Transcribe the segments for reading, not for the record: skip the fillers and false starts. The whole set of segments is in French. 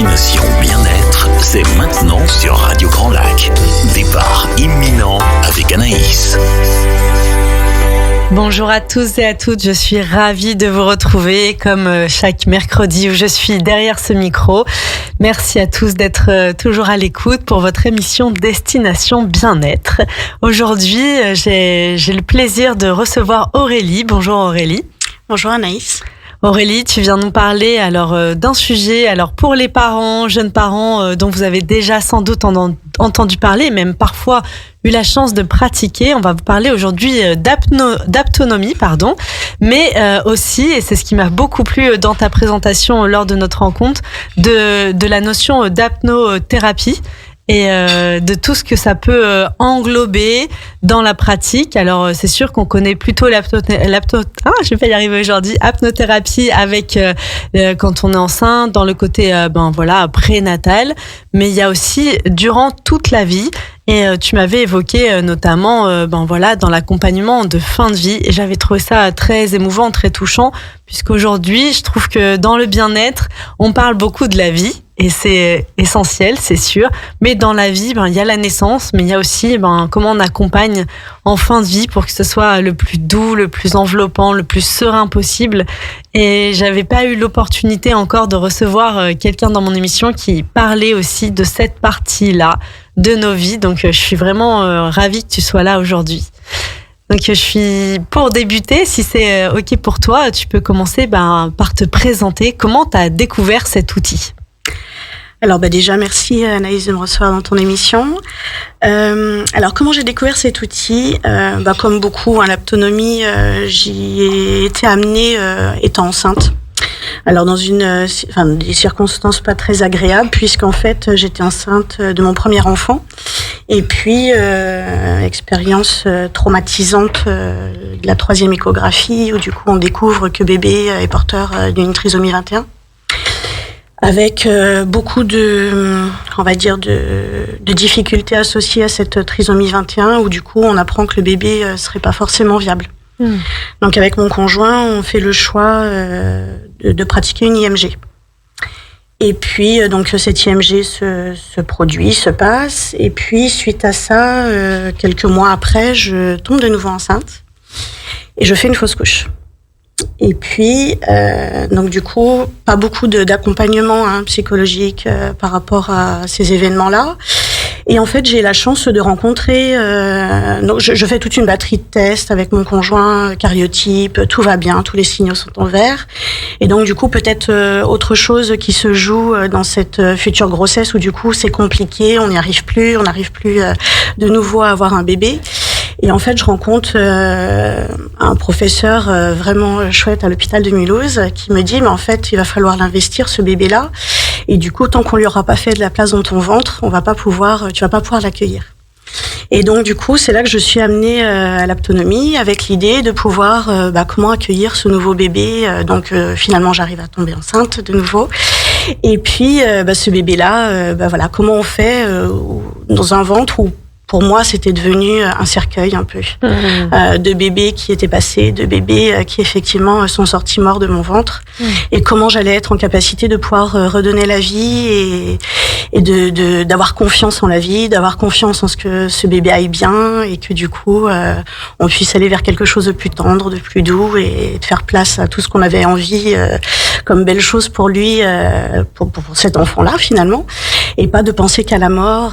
Destination Bien-être, c'est maintenant sur Radio Grand Lac. Départ imminent avec Anaïs. Bonjour à tous et à toutes, je suis ravie de vous retrouver comme chaque mercredi où je suis derrière ce micro. Merci à tous d'être toujours à l'écoute pour votre émission Destination Bien-être. Aujourd'hui, j'ai le plaisir de recevoir Aurélie. Bonjour Aurélie. Bonjour Anaïs. Aurélie, tu viens nous parler d'un sujet pour les parents, jeunes parents dont vous avez déjà sans doute entendu parler, même parfois eu la chance de pratiquer. On va vous parler aujourd'hui d'aptonomie, mais aussi, et c'est ce qui m'a beaucoup plu dans ta présentation lors de notre rencontre, de la notion d'apnothérapie. Et de tout ce que ça peut englober dans la pratique. Alors, c'est sûr qu'on connaît plutôt apnothérapie avec quand on est enceinte, dans le côté prénatal. Mais il y a aussi durant toute la vie. Et tu m'avais évoqué notamment dans l'accompagnement de fin de vie. Et j'avais trouvé ça très émouvant, très touchant, puisqu'aujourd'hui, je trouve que dans le bien-être, on parle beaucoup de la vie. Et c'est essentiel, c'est sûr. Mais dans la vie, il y a la naissance, mais il y a aussi comment on accompagne en fin de vie pour que ce soit le plus doux, le plus enveloppant, le plus serein possible. Et j'avais pas eu l'opportunité encore de recevoir quelqu'un dans mon émission qui parlait aussi de cette partie-là de nos vies. Donc, je suis vraiment ravie que tu sois là aujourd'hui. Donc, pour débuter, si c'est OK pour toi, tu peux commencer par te présenter. Comment tu as découvert cet outil ? Alors déjà, merci Anaïs de me recevoir dans ton émission. Alors comment j'ai découvert cet outil ? Comme beaucoup, l'aptonomie, j'y ai été amenée étant enceinte. Alors dans des circonstances pas très agréables, puisqu'en fait j'étais enceinte de mon premier enfant. Et puis expérience traumatisante de la 3e échographie, où du coup on découvre que bébé est porteur d'une trisomie 21. Avec beaucoup de difficultés associées à cette trisomie 21, où du coup on apprend que le bébé serait pas forcément viable. Donc avec mon conjoint, on fait le choix de pratiquer une IMG. Et puis donc cette IMG se produit, se passe, et puis suite à ça, quelques mois après, je tombe de nouveau enceinte et je fais une fausse couche. Et puis, donc du coup, pas beaucoup d'accompagnement psychologique par rapport à ces événements-là. Et en fait, j'ai la chance de rencontrer... je fais toute une batterie de tests avec mon conjoint, cariotype, tout va bien, tous les signaux sont en vert. Et donc du coup, peut-être autre chose qui se joue dans cette future grossesse où du coup, c'est compliqué, on n'arrive plus de nouveau à avoir un bébé. Et en fait, je rencontre un professeur vraiment chouette à l'hôpital de Mulhouse qui me dit, mais en fait, il va falloir l'investir, ce bébé-là. Et du coup, tant qu'on lui aura pas fait de la place dans ton ventre, tu vas pas pouvoir l'accueillir. Et donc, du coup, c'est là que je suis amenée à l'aptonomie avec l'idée de pouvoir, comment accueillir ce nouveau bébé. Donc, finalement, j'arrive à tomber enceinte de nouveau. Et puis, ce bébé-là, comment on fait dans un ventre où pour moi, c'était devenu un cercueil un peu de bébés qui étaient passés, de bébés qui effectivement sont sortis morts de mon ventre. Et comment j'allais être en capacité de pouvoir redonner la vie et d'avoir confiance en la vie, d'avoir confiance en ce que ce bébé aille bien et que du coup, on puisse aller vers quelque chose de plus tendre, de plus doux et de faire place à tout ce qu'on avait envie comme belle chose pour lui, pour cet enfant-là finalement, et pas de penser qu'à la mort.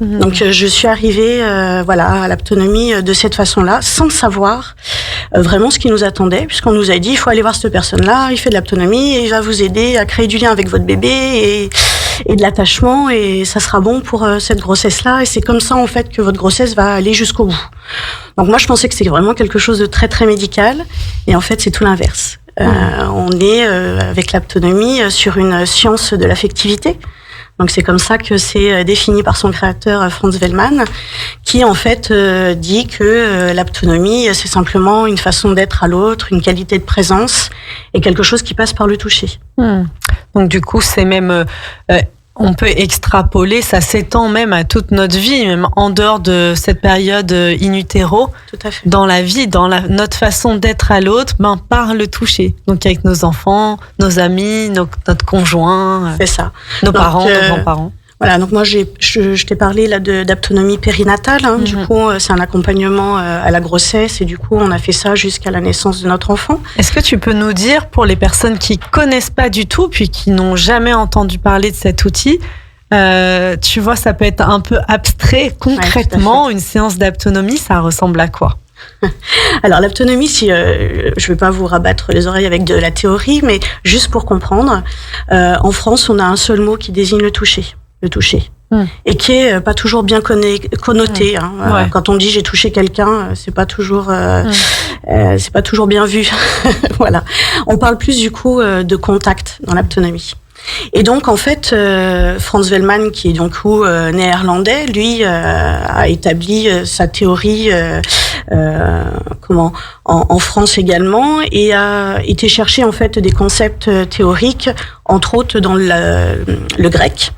Donc je suis arrivée à l'aptonomie de cette façon-là, sans savoir vraiment ce qui nous attendait, puisqu'on nous a dit il faut aller voir cette personne-là, il fait de l'aptonomie et il va vous aider à créer du lien avec votre bébé et de l'attachement, et ça sera bon pour cette grossesse-là, et c'est comme ça en fait que votre grossesse va aller jusqu'au bout. Donc moi je pensais que c'était vraiment quelque chose de très très médical, et en fait c'est tout l'inverse. On est avec l'aptonomie sur une science de l'affectivité. Donc c'est comme ça que c'est défini par son créateur Franz Wellmann, qui en fait dit que l'aptonomie c'est simplement une façon d'être à l'autre, une qualité de présence et quelque chose qui passe par le toucher. Donc du coup c'est même On peut extrapoler, ça s'étend même à toute notre vie, même en dehors de cette période in utero. Tout à fait. Dans la vie, notre façon d'être à l'autre, par le toucher. Donc avec nos enfants, nos amis, notre conjoint, c'est ça. Nos parents, nos grands-parents. Voilà, donc moi je t'ai parlé là d'aptonomie périnatale. Du coup, c'est un accompagnement à la grossesse et du coup, on a fait ça jusqu'à la naissance de notre enfant. Est-ce que tu peux nous dire, pour les personnes qui connaissent pas du tout, puis qui n'ont jamais entendu parler de cet outil, tu vois, ça peut être un peu abstrait. Concrètement, une séance d'aptonomie, ça ressemble à quoi ? Alors l'aptonomie, si je vais pas vous rabattre les oreilles avec de la théorie, mais juste pour comprendre, en France, on a un seul mot qui désigne le toucher. Et qui est pas toujours bien connoté. Ouais. Quand on dit j'ai touché quelqu'un, c'est pas toujours bien vu. Voilà. On parle plus du coup de contact dans l'aptonomie. Et donc en fait, Frans Velman, qui est donc néerlandais, lui a établi sa théorie en France également, et a été chercher en fait des concepts théoriques, entre autres dans le grec.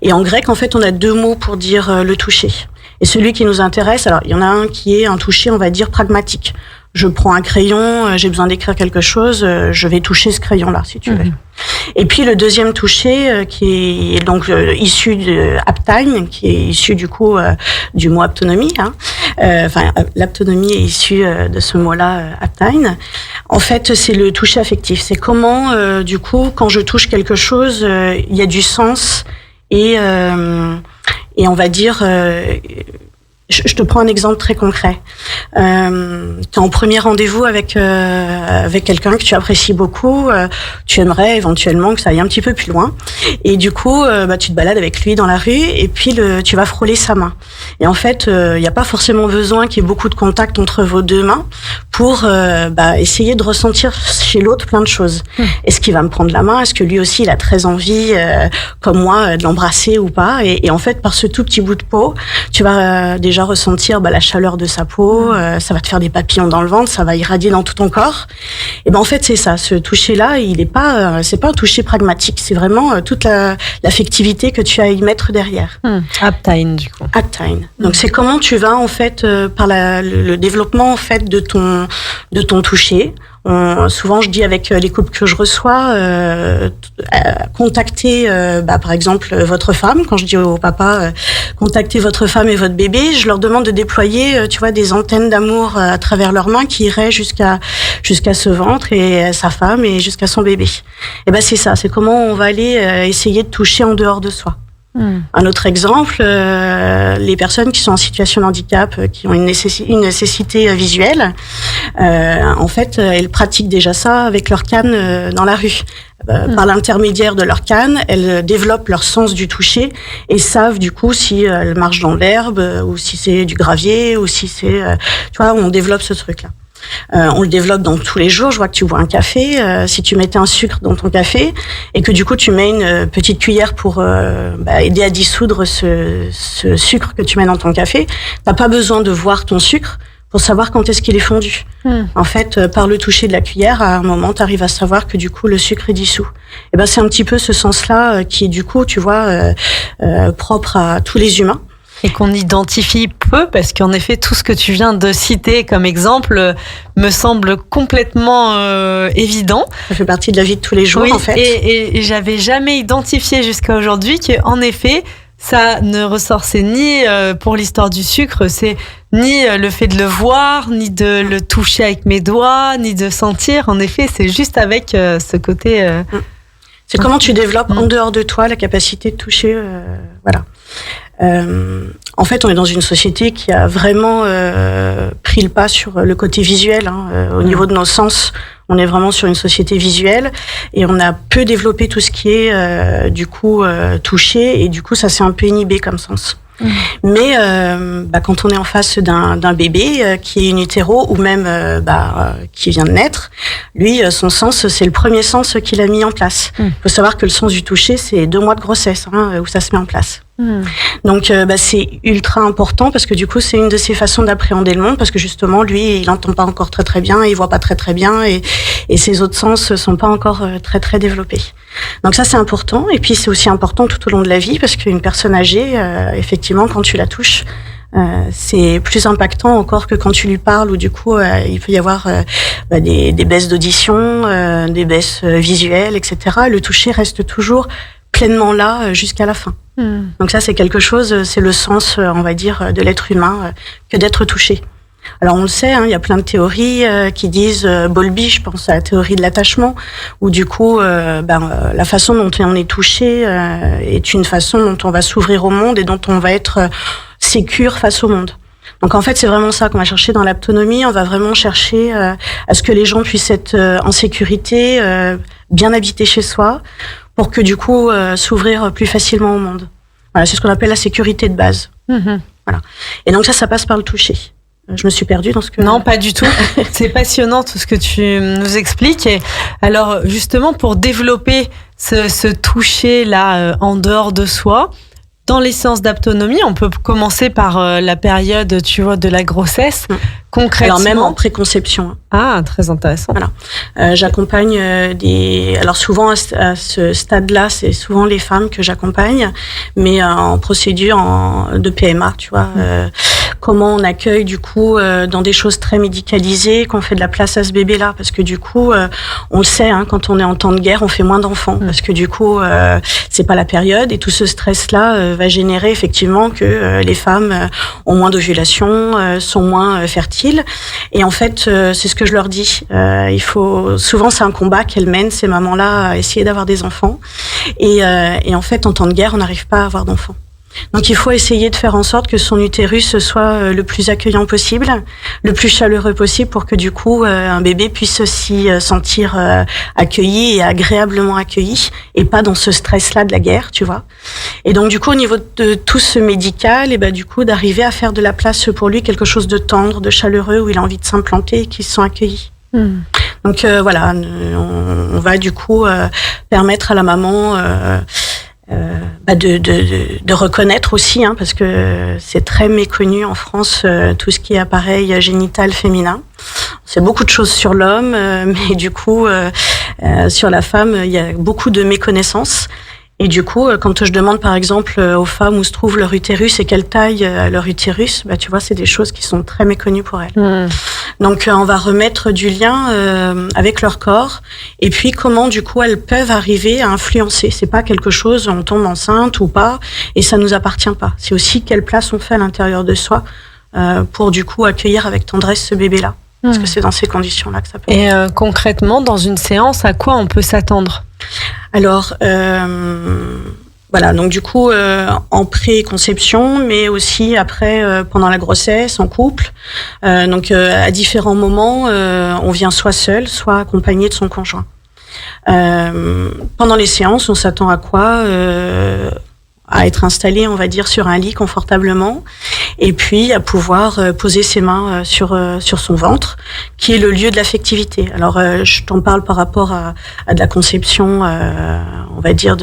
Et en grec, en fait, on a 2 mots pour dire le toucher. Et celui qui nous intéresse, alors il y en a un qui est un toucher, on va dire, pragmatique. Je prends un crayon, j'ai besoin d'écrire quelque chose, je vais toucher ce crayon-là, si tu veux. Et puis le deuxième toucher, qui est donc issu de aptine, qui est issu du coup du mot aptonomie. L'aptonomie est issue de ce mot-là, aptine. En fait, c'est le toucher affectif. C'est comment, du coup, quand je touche quelque chose, il y a du sens. Et on va dire, je te prends un exemple très concret. T'es en premier rendez-vous avec quelqu'un que tu apprécies beaucoup, tu aimerais éventuellement que ça aille un petit peu plus loin. Et du coup, tu te balades avec lui dans la rue et puis tu vas frôler sa main. Et en fait, il n'y a pas forcément besoin qu'il y ait beaucoup de contact entre vos 2 mains pour essayer de ressentir chez l'autre plein de choses. Est-ce qu'il va me prendre la main ? Est-ce que lui aussi il a très envie, comme moi, de l'embrasser ou pas ? Et en fait, par ce tout petit bout de peau, tu vas déjà ressentir la chaleur de sa peau, ça va te faire des papillons dans le ventre, ça va irradier dans tout ton corps. Et en fait, c'est ça, ce toucher-là, c'est pas un toucher pragmatique, c'est vraiment toute l'affectivité que tu as à y mettre derrière. Aptine, du coup. Aptine. Donc c'est comment tu vas en fait par le développement en fait de ton toucher. Souvent, je dis avec les couples que je reçois, contactez, par exemple, votre femme. Quand je dis au papa, contactez votre femme et votre bébé, je leur demande de déployer, des antennes d'amour à travers leurs mains qui iraient jusqu'à ce ventre et sa femme et jusqu'à son bébé. Et c'est ça, c'est comment on va aller essayer de toucher en dehors de soi. Un autre exemple, les personnes qui sont en situation de handicap, qui ont une nécessité visuelle, en fait, elles pratiquent déjà ça avec leur canne dans la rue. Par l'intermédiaire de leur canne, elles développent leur sens du toucher et savent du coup si elles marchent dans l'herbe ou si c'est du gravier ou si c'est... on développe ce truc-là. On le développe dans tous les jours. Je vois que tu bois un café. Si tu mettais un sucre dans ton café et que du coup tu mets une petite cuillère pour aider à dissoudre ce sucre que tu mets dans ton café, t'as pas besoin de voir ton sucre pour savoir quand est-ce qu'il est fondu. En fait, par le toucher de la cuillère, à un moment, tu arrives à savoir que du coup le sucre est dissous. Et c'est un petit peu ce sens-là qui est du coup, tu vois, propre à tous les humains. Et qu'on identifie peu, parce qu'en effet, tout ce que tu viens de citer comme exemple me semble complètement évident. Ça fait partie de la vie de tous les jours, oui, en fait. Et j'avais jamais identifié jusqu'à aujourd'hui qu'en effet, ça ne ressortait ni pour l'histoire du sucre, c'est ni le fait de le voir, ni de le toucher avec mes doigts, ni de sentir. En effet, c'est juste avec ce côté... C'est comment tu développes en dehors de toi la capacité de toucher, voilà. En fait, on est dans une société qui a vraiment pris le pas sur le côté visuel. Au niveau de nos sens, on est vraiment sur une société visuelle et on a peu développé tout ce qui est du coup touché et du coup ça s'est un peu inhibé comme sens. Mais quand on est en face d'un bébé qui est in utero ou même qui vient de naître, lui, son sens, c'est le premier sens qu'il a mis en place. Il faut savoir que le sens du toucher, c'est 2 mois de grossesse où ça se met en place. Donc c'est ultra important parce que du coup c'est une de ses façons d'appréhender le monde, parce que justement lui il entend pas encore très très bien, il voit pas très très bien, et ses autres sens sont pas encore très très développés. Donc ça c'est important, et puis c'est aussi important tout au long de la vie, parce qu'une personne âgée effectivement quand tu la touches c'est plus impactant encore que quand tu lui parles, où du coup il peut y avoir des baisses d'audition, des baisses visuelles, etc. Le toucher reste toujours pleinement là jusqu'à la fin. Donc ça c'est quelque chose, c'est le sens on va dire de l'être humain que d'être touché. Alors on le sait, il y a plein de théories qui disent Bowlby, je pense à la théorie de l'attachement, où du coup la façon dont on est touché est une façon dont on va s'ouvrir au monde et dont on va être sécure face au monde. Donc en fait c'est vraiment ça qu'on va chercher dans l'aptonomie, on va vraiment chercher à ce que les gens puissent être en sécurité, bien habités chez soi, pour que du coup s'ouvrir plus facilement au monde. Voilà, c'est ce qu'on appelle la sécurité de base. Voilà. Et donc ça passe par le toucher. Je me suis perdue dans ce que... Non, pas du tout. C'est passionnant tout ce que tu nous expliques. Et alors justement, pour développer ce toucher-là en dehors de soi, dans les séances d'aptonomie, on peut commencer par la période, tu vois, de la grossesse. Concrètement. Alors même en préconception. Ah, très intéressant. Voilà. J'accompagne alors souvent à ce stade-là, c'est souvent les femmes que j'accompagne, mais en procédure de PMA, tu vois. Comment on accueille du coup dans des choses très médicalisées, qu'on fait de la place à ce bébé-là, parce que du coup, on le sait, quand on est en temps de guerre, on fait moins d'enfants, parce que du coup, c'est pas la période, et tout ce stress-là va générer effectivement que les femmes ont moins d'ovulation, sont moins fertiles. Et en fait, c'est ce que je leur dis. Souvent, c'est un combat qu'elles mènent, ces mamans-là, à essayer d'avoir des enfants. Et en fait, en temps de guerre, on n'arrive pas à avoir d'enfants. Donc il faut essayer de faire en sorte que son utérus soit le plus accueillant possible, le plus chaleureux possible, pour que du coup un bébé puisse s'y sentir accueilli et agréablement accueilli, et pas dans ce stress-là de la guerre, tu vois. Et donc du coup au niveau de tout ce médical, et du coup d'arriver à faire de la place pour lui, quelque chose de tendre, de chaleureux, où il a envie de s'implanter et qu'il se sent accueilli. Donc voilà, on va du coup permettre à la maman de reconnaître aussi, parce que c'est très méconnu en France, tout ce qui est appareil génital féminin. C'est beaucoup de choses sur l'homme, mais du coup sur la femme il y a beaucoup de méconnaissances. Et du coup, quand je demande par exemple aux femmes où se trouve leur utérus et quelle taille leur utérus, tu vois, c'est des choses qui sont très méconnues pour elles. Donc on va remettre du lien avec leur corps, et puis comment du coup elles peuvent arriver à influencer. C'est pas quelque chose, on tombe enceinte ou pas, et ça nous appartient pas. C'est aussi quelle place on fait à l'intérieur de soi pour du coup accueillir avec tendresse ce bébé-là. Parce que c'est dans ces conditions-là que ça peut. Et concrètement, dans une séance, à quoi on peut s'attendre ? Alors, voilà, donc du coup, en pré-conception, mais aussi après, pendant la grossesse, en couple. Donc, à différents moments, on vient soit seul, soit accompagné de son conjoint. Pendant les séances, on s'attend à quoi ? À être installé, on va dire, sur un lit confortablement, et puis à pouvoir poser ses mains sur son ventre, qui est le lieu de l'affectivité. Alors, je t'en parle par rapport à de la conception, on va dire,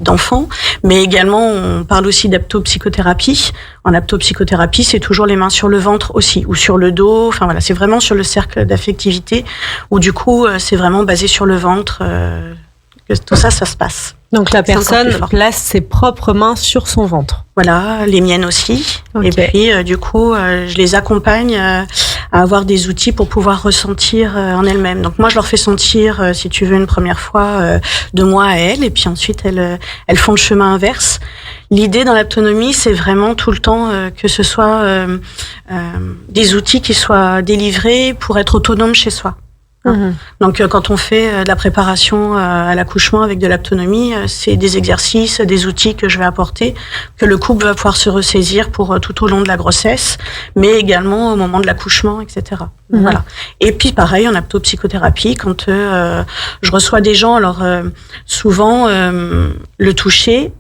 d'enfants, mais également, on parle aussi d'aptopsychothérapie. En aptopsychothérapie, c'est toujours les mains sur le ventre aussi, ou sur le dos. Enfin voilà, c'est vraiment sur le cercle d'affectivité, où du coup, c'est vraiment basé sur le ventre, que tout ça se passe. Donc la personne place ses propres mains sur son ventre. Voilà, les miennes aussi. Okay. Et puis du coup, je les accompagne à avoir des outils pour pouvoir ressentir en elles-mêmes. Donc moi, je leur fais sentir, si tu veux, une première fois de moi à elles, et puis ensuite elles font le chemin inverse. L'idée dans l'aptonomie, c'est vraiment tout le temps que ce soit des outils qui soient délivrés pour être autonomes chez soi. Donc quand on fait de la préparation à l'accouchement avec de l'aptonomie, c'est des exercices, des outils que je vais apporter, que le couple va pouvoir se ressaisir pour tout au long de la grossesse, mais également au moment de l'accouchement, etc. Voilà. Et puis pareil, en aptopsychothérapie, quand je reçois des gens, alors souvent le toucher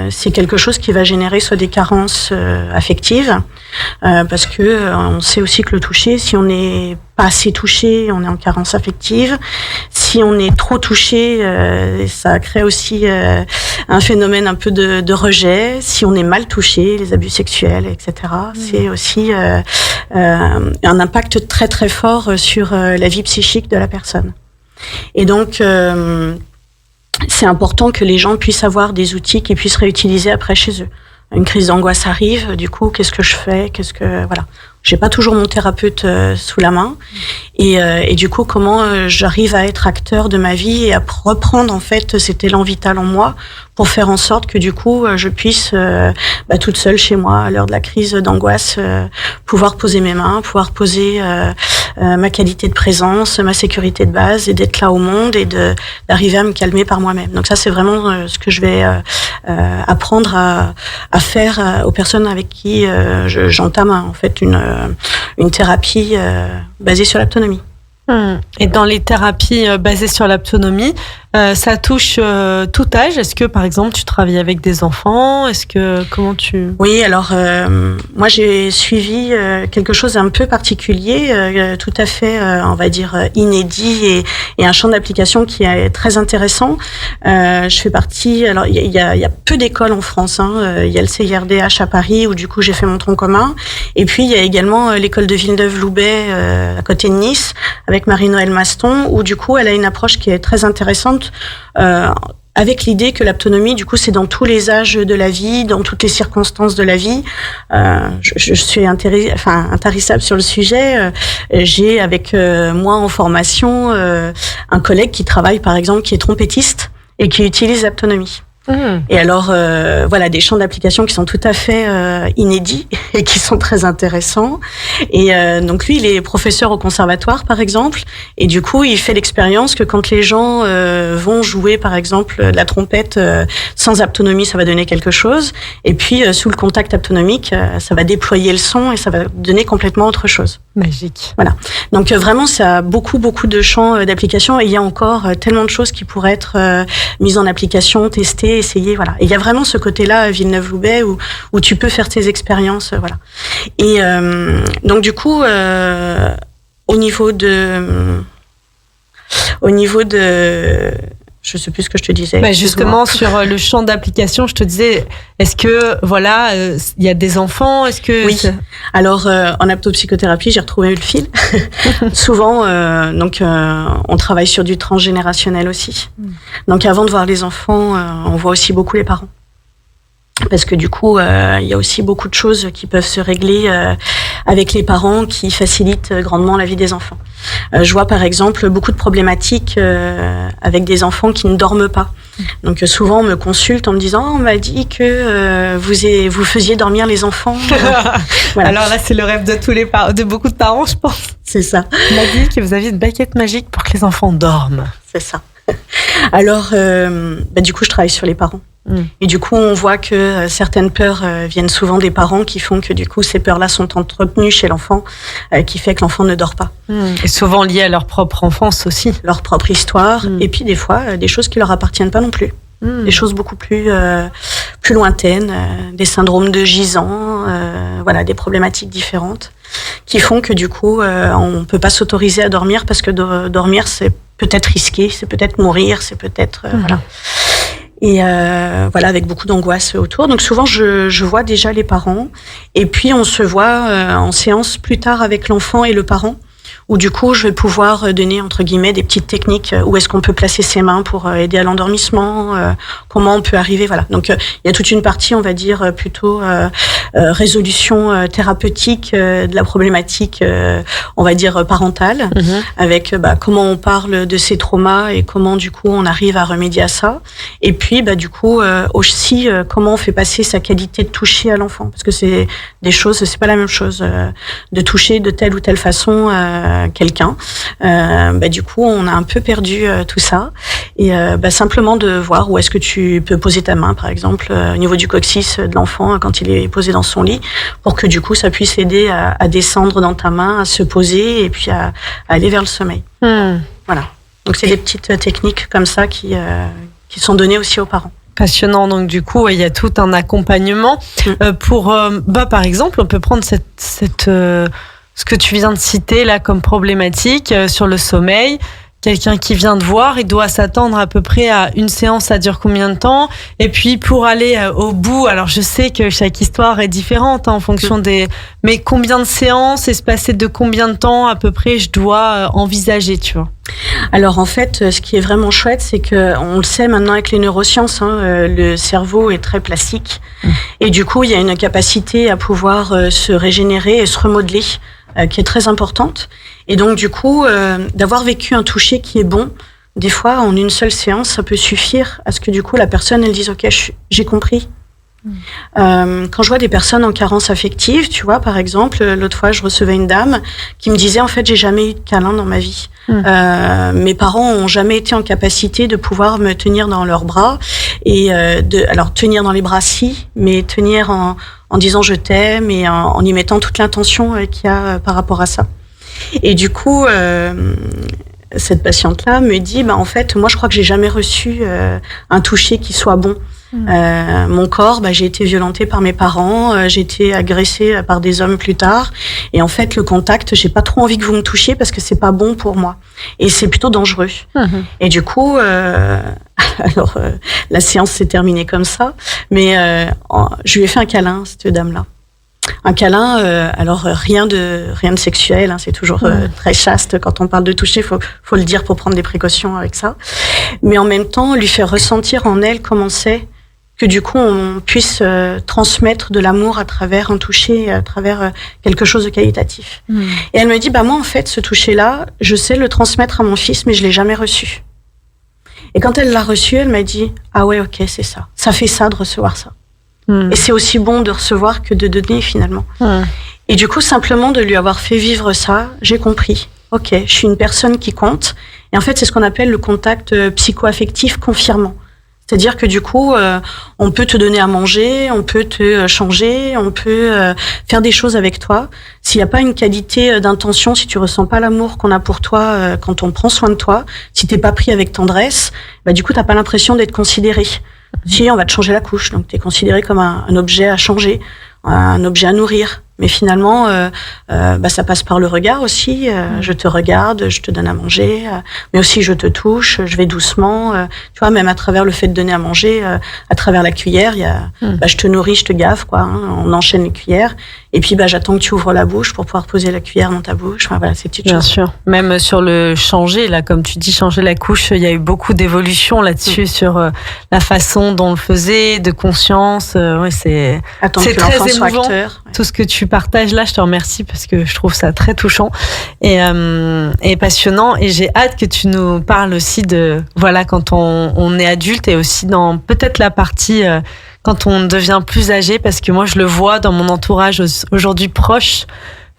c'est quelque chose qui va générer soit des carences affectives, parce que on sait aussi que le toucher, si on n'est pas assez touché, on est en carence affective. Si on est trop touché, ça crée aussi un phénomène un peu de rejet. Si on est mal touché, les abus sexuels, etc., c'est aussi un impact très très fort sur la vie psychique de la personne. Et donc c'est important que les gens puissent avoir des outils qu'ils puissent réutiliser après chez eux. Une crise d'angoisse arrive, du coup, qu'est-ce que je fais ? Voilà. J'ai pas toujours mon thérapeute sous la main, et du coup, comment j'arrive à être acteur de ma vie et à reprendre en fait cet élan vital en moi pour faire en sorte que du coup, je puisse toute seule chez moi à l'heure de la crise d'angoisse pouvoir poser mes mains, pouvoir poser ma qualité de présence, ma sécurité de base, et d'être là au monde et d'arriver à me calmer par moi-même. Donc ça, c'est vraiment ce que je vais apprendre à faire aux personnes avec qui j'entame en fait une thérapie basée sur l'autonomie. Et dans les thérapies basées sur l'autonomie, ça touche tout âge. Est-ce que, par exemple, tu travailles avec des enfants ? Comment tu... Oui, alors moi j'ai suivi quelque chose d'un peu particulier, tout à fait, on va dire inédit, et un champ d'application qui est très intéressant. Je fais partie. Alors il y a peu d'écoles en France. Il y a le CIRDH à Paris où du coup j'ai fait mon tronc commun, et puis il y a également l'école de Villeneuve-Loubet à côté de Nice avec Marie-Noëlle Maston, où du coup elle a une approche qui est très intéressante. Avec l'idée que l'autonomie, du coup, c'est dans tous les âges de la vie, dans toutes les circonstances de la vie. Je suis intarissable sur le sujet. J'ai avec moi en formation un collègue qui travaille, par exemple, qui est trompettiste et qui utilise l'autonomie. Et alors, voilà, des champs d'application qui sont tout à fait inédits et qui sont très intéressants. Et donc lui, il est professeur au conservatoire, par exemple, et du coup, il fait l'expérience que quand les gens vont jouer, par exemple, de la trompette sans autonomie, ça va donner quelque chose. Et puis, sous le contact autonomique, ça va déployer le son et ça va donner complètement autre chose. Magique. Voilà. Donc vraiment, ça a beaucoup de champs d'application, et il y a encore tellement de choses qui pourraient être mises en application, testées, essayées. Voilà. Et il y a vraiment ce côté-là à Villeneuve-Loubet où tu peux faire tes expériences. Voilà. Et donc du coup, au niveau de je sais plus ce que je te disais. Justement, sur le champ d'application, je te disais, est-ce que, voilà, il y a des enfants, est-ce que... Oui. Alors, en aptopsychothérapie, j'ai retrouvé le fil. Souvent, on travaille sur du transgénérationnel aussi. Donc, avant de voir les enfants, on voit aussi beaucoup les parents. Parce que du coup, il y a aussi beaucoup de choses qui peuvent se régler avec les parents qui facilitent grandement la vie des enfants. Je vois par exemple beaucoup de problématiques avec des enfants qui ne dorment pas. Donc souvent on me consulte en me disant on m'a dit que vous faisiez dormir les enfants. Voilà. Alors là c'est le rêve de beaucoup de parents, je pense. C'est ça. On m'a dit que vous aviez une baguette magique pour que les enfants dorment. C'est ça. Alors du coup je travaille sur les parents. Et du coup, on voit que certaines peurs viennent souvent des parents, qui font que du coup, ces peurs-là sont entretenues chez l'enfant, qui fait que l'enfant ne dort pas. Et souvent liées à leur propre enfance aussi. Leur propre histoire. Et puis des fois, des choses qui leur appartiennent pas non plus. Des choses beaucoup plus lointaines, des syndromes de gisant, voilà, des problématiques différentes, qui font que du coup, on peut pas s'autoriser à dormir parce que dormir, c'est peut-être risqué, c'est peut-être mourir, c'est peut-être voilà. Et voilà, avec beaucoup d'angoisse autour. Donc souvent, je vois déjà les parents. Et puis, on se voit en séance plus tard avec l'enfant et le parent, où du coup, je vais pouvoir donner, entre guillemets, des petites techniques. Où est-ce qu'on peut placer ses mains pour aider à l'endormissement, comment on peut arriver, voilà. Donc, il y a toute une partie, on va dire, plutôt résolution thérapeutique de la problématique, on va dire, parentale, avec comment on parle de ces traumas et comment, du coup, on arrive à remédier à ça. Et puis, du coup, aussi, comment on fait passer sa qualité de toucher à l'enfant. Parce que c'est des choses, c'est pas la même chose de toucher de telle ou telle façon quelqu'un. Du coup, on a un peu perdu tout ça. Et simplement de voir où est-ce que tu peux poser ta main, par exemple, au niveau du coccyx de l'enfant quand il est posé dans son lit, pour que du coup, ça puisse aider à descendre dans ta main, à se poser et puis à aller vers le sommeil. Voilà. Donc, c'est des petites techniques comme ça qui sont données aussi aux parents. Passionnant. Donc du coup, il y a tout un accompagnement pour, par exemple, on peut prendre ce que tu viens de citer là comme problématique sur le sommeil. Quelqu'un qui vient te voir, il doit s'attendre à peu près à une séance, ça dure combien de temps? Et puis pour aller au bout, alors je sais que chaque histoire est différente en fonction mais combien de séances, espacées de combien de temps à peu près je dois envisager, tu vois? Alors en fait, ce qui est vraiment chouette, c'est que on le sait maintenant avec les neurosciences, le cerveau est très plastique et du coup il y a une capacité à pouvoir se régénérer et se remodeler qui est très importante. Et donc du coup, d'avoir vécu un toucher qui est bon, des fois en une seule séance, ça peut suffire à ce que du coup la personne elle dise ok, j'ai compris. Quand je vois des personnes en carence affective, tu vois, par exemple, l'autre fois je recevais une dame qui me disait en fait j'ai jamais eu de câlin dans ma vie. Mes parents ont jamais été en capacité de pouvoir me tenir dans leurs bras et alors tenir dans les bras si, mais tenir en disant je t'aime et en y mettant toute l'intention qu'il y a par rapport à ça. Et du coup, cette patiente-là me dit, en fait, moi, je crois que j'ai jamais reçu un toucher qui soit bon. Mon corps, j'ai été violentée par mes parents, j'ai été agressée par des hommes plus tard, et en fait, le contact, j'ai pas trop envie que vous me touchiez parce que c'est pas bon pour moi, et c'est plutôt dangereux. Et du coup, alors la séance s'est terminée comme ça, mais je lui ai fait un câlin, cette dame-là. Un câlin, alors rien de sexuel, c'est toujours très chaste quand on parle de toucher, faut le dire pour prendre des précautions avec ça. Mais en même temps, lui faire ressentir en elle comment c'est que du coup on puisse transmettre de l'amour à travers un toucher, à travers quelque chose de qualitatif. Et elle me dit, moi en fait, ce toucher-là, je sais le transmettre à mon fils, mais je l'ai jamais reçu. Et quand elle l'a reçu, elle m'a dit, ah ouais, ok, c'est ça. Ça fait ça de recevoir ça. Et c'est aussi bon de recevoir que de donner finalement. Et du coup, simplement de lui avoir fait vivre ça, j'ai compris. Ok, je suis une personne qui compte. Et en fait, c'est ce qu'on appelle le contact psycho-affectif confirmant. C'est-à-dire que du coup, on peut te donner à manger, on peut te changer, on peut faire des choses avec toi. S'il n'y a pas une qualité d'intention, si tu ressens pas l'amour qu'on a pour toi quand on prend soin de toi, si t'es pas pris avec tendresse, du coup, t'as pas l'impression d'être considéré. Si on va te changer la couche, donc t'es considéré comme un objet à changer, un objet à nourrir. Mais finalement, ça passe par le regard aussi. Je te regarde, je te donne à manger, mais aussi je te touche, je vais doucement. Tu vois, même à travers le fait de donner à manger, à travers la cuillère, il y a, je te nourris, je te gave, quoi. On enchaîne les cuillères. Et puis, j'attends que tu ouvres la bouche pour pouvoir poser la cuillère dans ta bouche. Enfin, voilà, ces petites choses. Bien sûr. Même sur le changer, là, comme tu dis, changer la couche, il y a eu beaucoup d'évolutions là-dessus sur la façon dont on le faisait, de conscience. C'est très émouvant. Tout ce que tu partages là, je te remercie parce que je trouve ça très touchant et passionnant. Et j'ai hâte que tu nous parles aussi de, quand on est adulte et aussi dans peut-être la partie quand on devient plus âgé, parce que moi je le vois dans mon entourage aujourd'hui proche,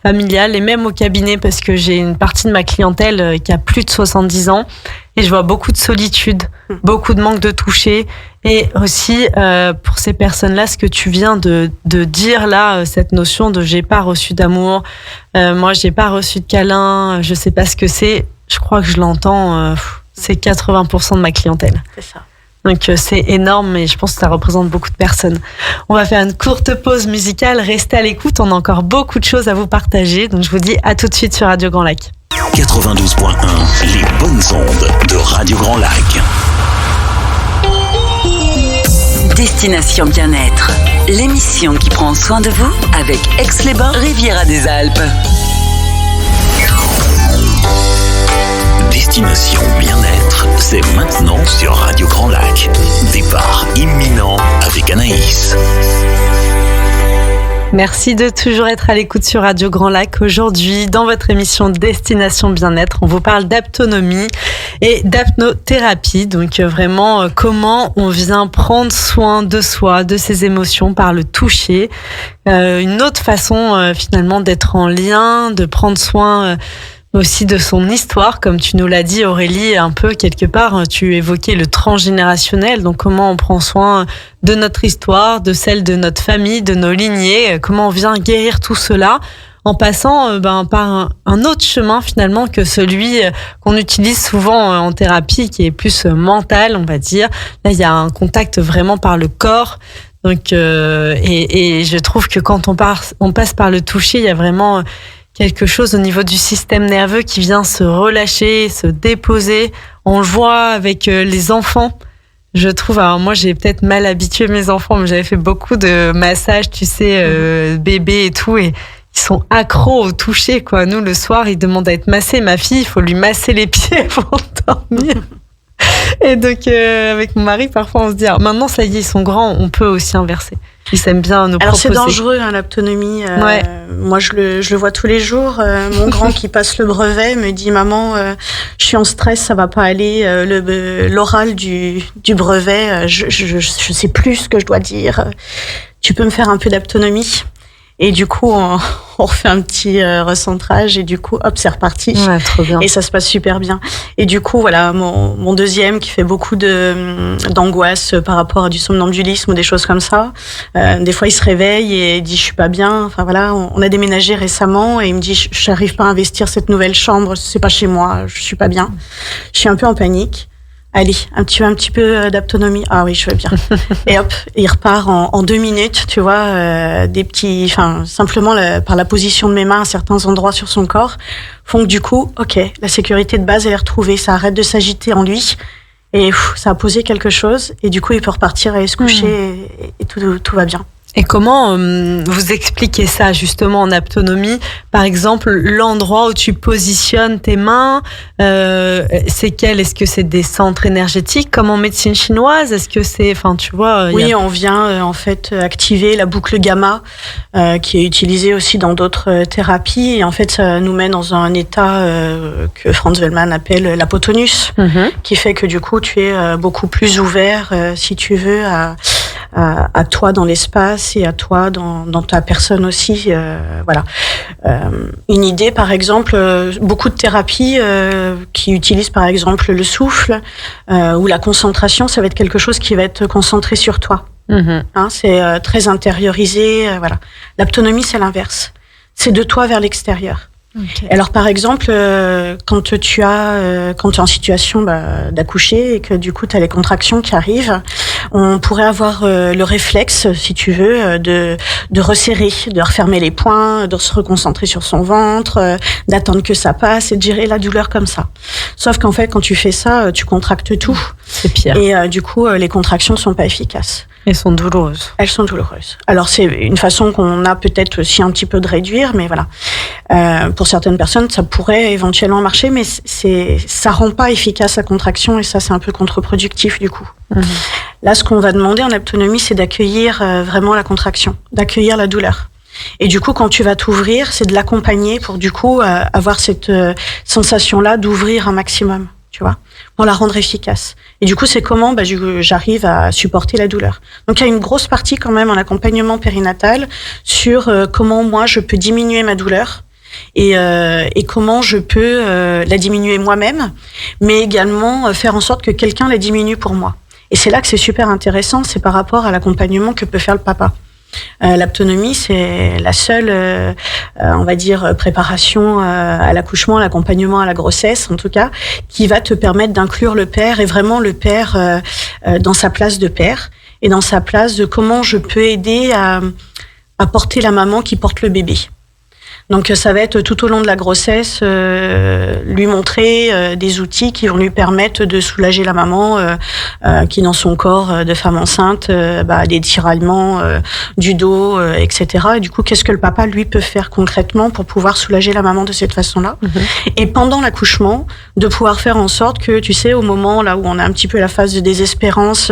familial et même au cabinet, parce que j'ai une partie de ma clientèle qui a plus de 70 ans et je vois beaucoup de solitude, beaucoup de manque de toucher, et aussi pour ces personnes-là, ce que tu viens de dire là, cette notion de j'ai pas reçu d'amour, moi j'ai pas reçu de câlin, je sais pas ce que c'est, je crois que je l'entends, c'est 80% de ma clientèle. C'est ça. Donc c'est énorme et je pense que ça représente beaucoup de personnes. On va faire une courte pause musicale, restez à l'écoute, on a encore beaucoup de choses à vous partager, donc je vous dis à tout de suite sur Radio Grand Lac. 92.1, les bonnes ondes de Radio Grand Lac. Destination Bien-être, l'émission qui prend soin de vous avec Aix-les-Bains, Riviera des Alpes. Destination Bien-être, c'est maintenant sur Radio Grand Lac. Départ imminent avec Anaïs. Merci de toujours être à l'écoute sur Radio Grand Lac. Aujourd'hui, dans votre émission Destination Bien-être, on vous parle d'aptonomie et d'apnothérapie. Donc vraiment, comment on vient prendre soin de soi, de ses émotions par le toucher. Une autre façon finalement d'être en lien, de prendre soin aussi de son histoire, comme tu nous l'as dit Aurélie, un peu quelque part, tu évoquais le transgénérationnel, donc comment on prend soin de notre histoire, de celle de notre famille, de nos lignées, comment on vient guérir tout cela en passant par un autre chemin finalement que celui qu'on utilise souvent en thérapie, qui est plus mental, on va dire. Là, il y a un contact vraiment par le corps. Donc, et je trouve que quand on passe par le toucher, il y a vraiment quelque chose au niveau du système nerveux qui vient se relâcher, se déposer. On le voit avec les enfants. Je trouve, alors moi j'ai peut-être mal habitué mes enfants, mais j'avais fait beaucoup de massages, tu sais, bébés et tout, et ils sont accros au toucher, quoi. Nous, le soir, ils demandent à être massés. Ma fille, il faut lui masser les pieds pour dormir. Et donc, avec mon mari, parfois, on se dit, alors, maintenant, ça y est, ils sont grands, on peut aussi inverser. Ils s'aiment bien nous proposer. Alors, c'est dangereux, l'autonomie. Ouais. Moi, je le vois tous les jours. Mon grand qui passe le brevet me dit, maman, je suis en stress, ça va pas aller. L'oral du brevet, je sais plus ce que je dois dire. Tu peux me faire un peu d'autonomie? Et du coup, on refait un petit recentrage et du coup, hop, c'est reparti. Ouais, trop bien. Et ça se passe super bien. Et du coup, voilà, mon deuxième qui fait beaucoup d'angoisse par rapport à du somnambulisme ou des choses comme ça. Des fois, il se réveille et dit, je suis pas bien. Enfin voilà, on a déménagé récemment et il me dit, j'arrive pas à investir cette nouvelle chambre, c'est pas chez moi, je suis pas bien. Je suis un peu en panique. Allez, un petit peu d'autonomie. Ah oui, je veux bien. Et hop, il repart en 2 minutes, tu vois, simplement par la position de mes mains à certains endroits sur son corps, font que du coup, ok, la sécurité de base elle est retrouvée, ça arrête de s'agiter en lui, et ça a posé quelque chose, et du coup il peut repartir et se coucher, et tout va bien. Et comment vous expliquez ça justement en autonomie? Par exemple, l'endroit où tu positionnes tes mains, c'est quel? Est-ce que c'est des centres énergétiques comme en médecine chinoise? Est-ce que c'est, enfin, tu vois? Oui, on vient en fait activer la boucle gamma qui est utilisée aussi dans d'autres thérapies. Et en fait, ça nous met dans un état que Franz Wellman appelle l'apotonus, qui fait que du coup, tu es beaucoup plus ouvert, si tu veux, à toi dans l'espace et à toi dans ta personne aussi. Voilà. Une idée, par exemple, beaucoup de thérapies qui utilisent par exemple le souffle ou la concentration, ça va être quelque chose qui va être concentré sur toi. C'est très intériorisé. Voilà. L'autonomie, c'est l'inverse. C'est de toi vers l'extérieur. Okay. Alors par exemple, quand tu es en situation d'accoucher et que du coup tu as les contractions qui arrivent, on pourrait avoir le réflexe, si tu veux, de resserrer, de refermer les poings, de se reconcentrer sur son ventre, d'attendre que ça passe et de gérer la douleur comme ça. Sauf qu'en fait, quand tu fais ça, tu contractes tout. C'est pire. Et du coup, les contractions sont pas efficaces. Elles sont douloureuses. Elles sont douloureuses. Alors c'est une façon qu'on a peut-être aussi un petit peu de réduire, mais voilà. Pour certaines personnes, ça pourrait éventuellement marcher, mais ça rend pas efficace la contraction et ça c'est un peu contre-productif du coup. Là, ce qu'on va demander en autonomie, c'est d'accueillir vraiment la contraction, d'accueillir la douleur. Et du coup, quand tu vas t'ouvrir, c'est de l'accompagner pour du coup avoir cette sensation-là d'ouvrir un maximum, tu vois, pour la rendre efficace. Et du coup, c'est comment j'arrive à supporter la douleur. Donc, il y a une grosse partie quand même en accompagnement périnatal sur comment moi, je peux diminuer ma douleur et comment je peux la diminuer moi-même, mais également faire en sorte que quelqu'un la diminue pour moi. Et c'est là que c'est super intéressant, c'est par rapport à l'accompagnement que peut faire le papa. L'autonomie, c'est la seule, on va dire, préparation à l'accouchement, à l'accompagnement à la grossesse, en tout cas, qui va te permettre d'inclure le père et vraiment le père dans sa place de père et dans sa place de comment je peux aider à porter la maman qui porte le bébé. Donc ça va être tout au long de la grossesse, lui montrer des outils qui vont lui permettre de soulager la maman qui dans son corps de femme enceinte des tiraillements du dos, etc. Et du coup, qu'est-ce que le papa lui peut faire concrètement pour pouvoir soulager la maman de cette façon-là. Et pendant l'accouchement, de pouvoir faire en sorte que, tu sais, au moment là où on a un petit peu la phase de désespérance,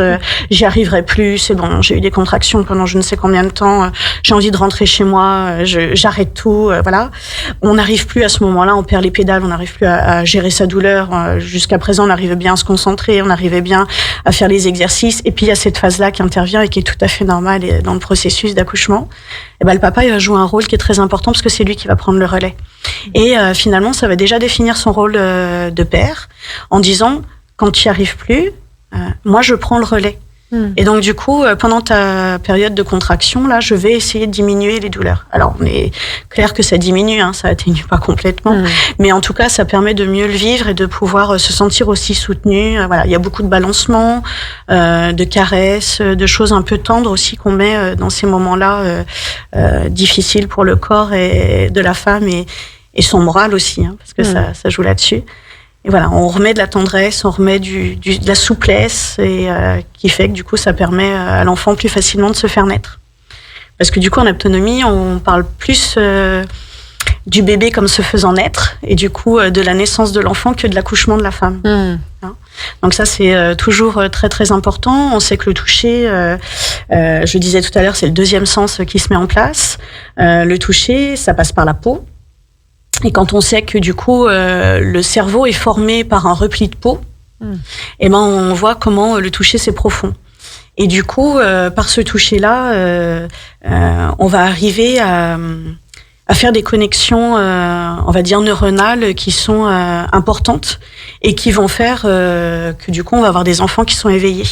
j'y arriverai plus, c'est bon, j'ai eu des contractions pendant je ne sais combien de temps, j'ai envie de rentrer chez moi, j'arrête tout. Voilà, on n'arrive plus à ce moment-là, on perd les pédales, on n'arrive plus à gérer sa douleur. Jusqu'à présent, on arrivait bien à se concentrer, on arrivait bien à faire les exercices. Et puis, il y a cette phase-là qui intervient et qui est tout à fait normale dans le processus d'accouchement. Et le papa, il va jouer un rôle qui est très important parce que c'est lui qui va prendre le relais. Et finalement, ça va déjà définir son rôle de père en disant, quand tu n'y arrives plus, moi, je prends le relais. Et donc, du coup, pendant ta période de contraction, là, je vais essayer de diminuer les douleurs. Alors, on est clair que ça diminue, ça atténue pas complètement. Mais en tout cas, ça permet de mieux le vivre et de pouvoir se sentir aussi soutenu. Voilà, il y a beaucoup de balancements, de caresses, de choses un peu tendres aussi qu'on met dans ces moments-là difficiles pour le corps et de la femme et son moral aussi, parce que ça joue là-dessus. Et voilà, on remet de la tendresse, on remet de la souplesse, et qui fait que du coup, ça permet à l'enfant plus facilement de se faire naître. Parce que du coup, en aptonomie, on parle plus du bébé comme se faisant naître, et du coup, de la naissance de l'enfant que de l'accouchement de la femme. Donc ça, c'est toujours très très important. On sait que le toucher, je disais tout à l'heure, c'est le deuxième sens qui se met en place. Le toucher, ça passe par la peau. Et quand on sait que du coup le cerveau est formé par un repli de peau, et ben on voit comment le toucher c'est profond. Et du coup par ce toucher là, on va arriver à faire des connexions, on va dire neuronales, qui sont importantes et qui vont faire que du coup on va avoir des enfants qui sont éveillés.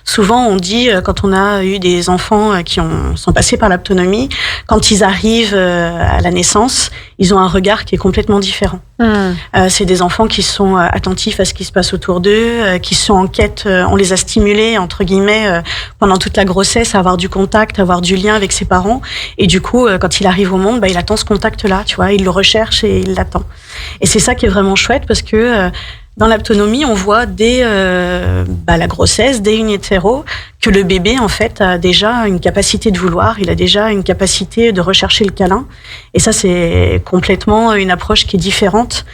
Souvent on dit, quand on a eu des enfants qui sont passés par l'aptonomie, quand ils arrivent à la naissance, ils ont un regard qui est complètement différent. C'est des enfants qui sont attentifs à ce qui se passe autour d'eux, qui sont en quête, on les a stimulés entre guillemets pendant toute la grossesse à avoir du contact, à avoir du lien avec ses parents, et du coup quand il arrive au monde, il attend ce contact-là, tu vois, il le recherche et il l'attend. Et c'est ça qui est vraiment chouette, parce que dans l'aptonomie, on voit dès la grossesse, dès in utero, que le bébé en fait a déjà une capacité de vouloir, il a déjà une capacité de rechercher le câlin. Et ça, c'est complètement une approche qui est différente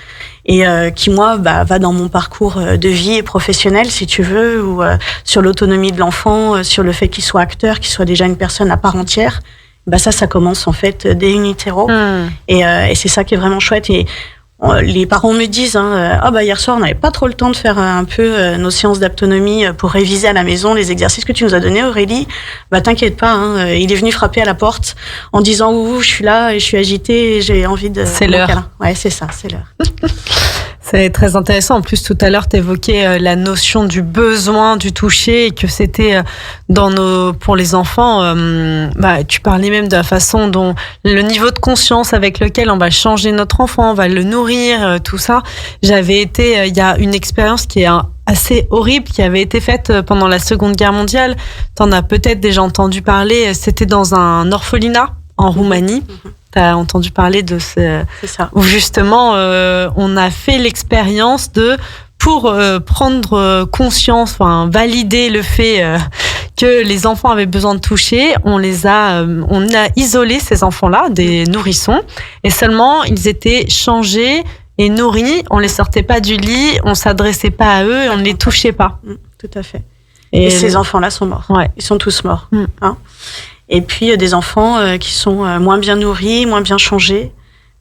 et qui moi va dans mon parcours de vie et professionnel, si tu veux, ou sur l'autonomie de l'enfant, sur le fait qu'il soit acteur, qu'il soit déjà une personne à part entière. Ça commence en fait dès in utero. Et c'est ça qui est vraiment chouette. Et les parents me disent hier soir on n'avait pas trop le temps de faire un peu nos séances d'aptonomie pour réviser à la maison les exercices que tu nous as donnés, Aurélie. T'inquiète pas, il est venu frapper à la porte en disant ouh, je suis là et je suis agitée et j'ai envie de... C'est l'heure. Câlin. Ouais, c'est ça, c'est l'heure. C'est très intéressant. En plus, tout à l'heure, tu évoquais la notion du besoin du toucher et que c'était pour les enfants. Tu parlais même de la façon dont le niveau de conscience avec lequel on va changer notre enfant, on va le nourrir, tout ça. J'avais été, il y a une expérience qui est assez horrible qui avait été faite pendant la Seconde Guerre mondiale. T'en as peut-être déjà entendu parler. C'était dans un orphelinat en Roumanie. T'as entendu parler de C'est ça. Où justement on a fait l'expérience pour prendre conscience, valider le fait que les enfants avaient besoin de toucher, on a isolé ces enfants-là, des nourrissons, et seulement ils étaient changés et nourris, on les sortait pas du lit, on s'adressait pas à eux, et on ne les touchait pas. Tout à fait. Et ces enfants-là sont morts. Ouais. Ils sont tous morts. Et puis des enfants qui sont moins bien nourris, moins bien changés,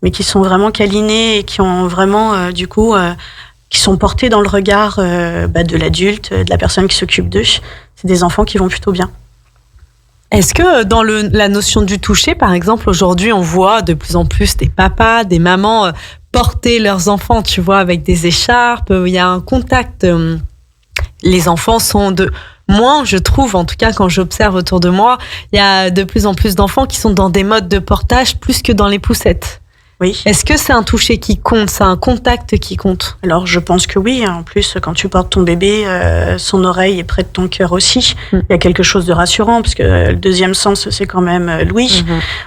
mais qui sont vraiment câlinés et qui ont vraiment qui sont portés dans le regard de l'adulte, de la personne qui s'occupe d'eux. C'est des enfants qui vont plutôt bien. Est-ce que dans la notion du toucher, par exemple, aujourd'hui, on voit de plus en plus des papas, des mamans porter leurs enfants, tu vois, avec des écharpes, il y a un contact. Les enfants sont moi, je trouve, en tout cas, quand j'observe autour de moi, il y a de plus en plus d'enfants qui sont dans des modes de portage plus que dans les poussettes. Oui. Est-ce que c'est un toucher qui compte, c'est un contact qui compte ? Alors, je pense que oui. En plus, quand tu portes ton bébé, son oreille est près de ton cœur aussi. Il y a quelque chose de rassurant, parce que le deuxième sens, c'est quand même l'ouïe,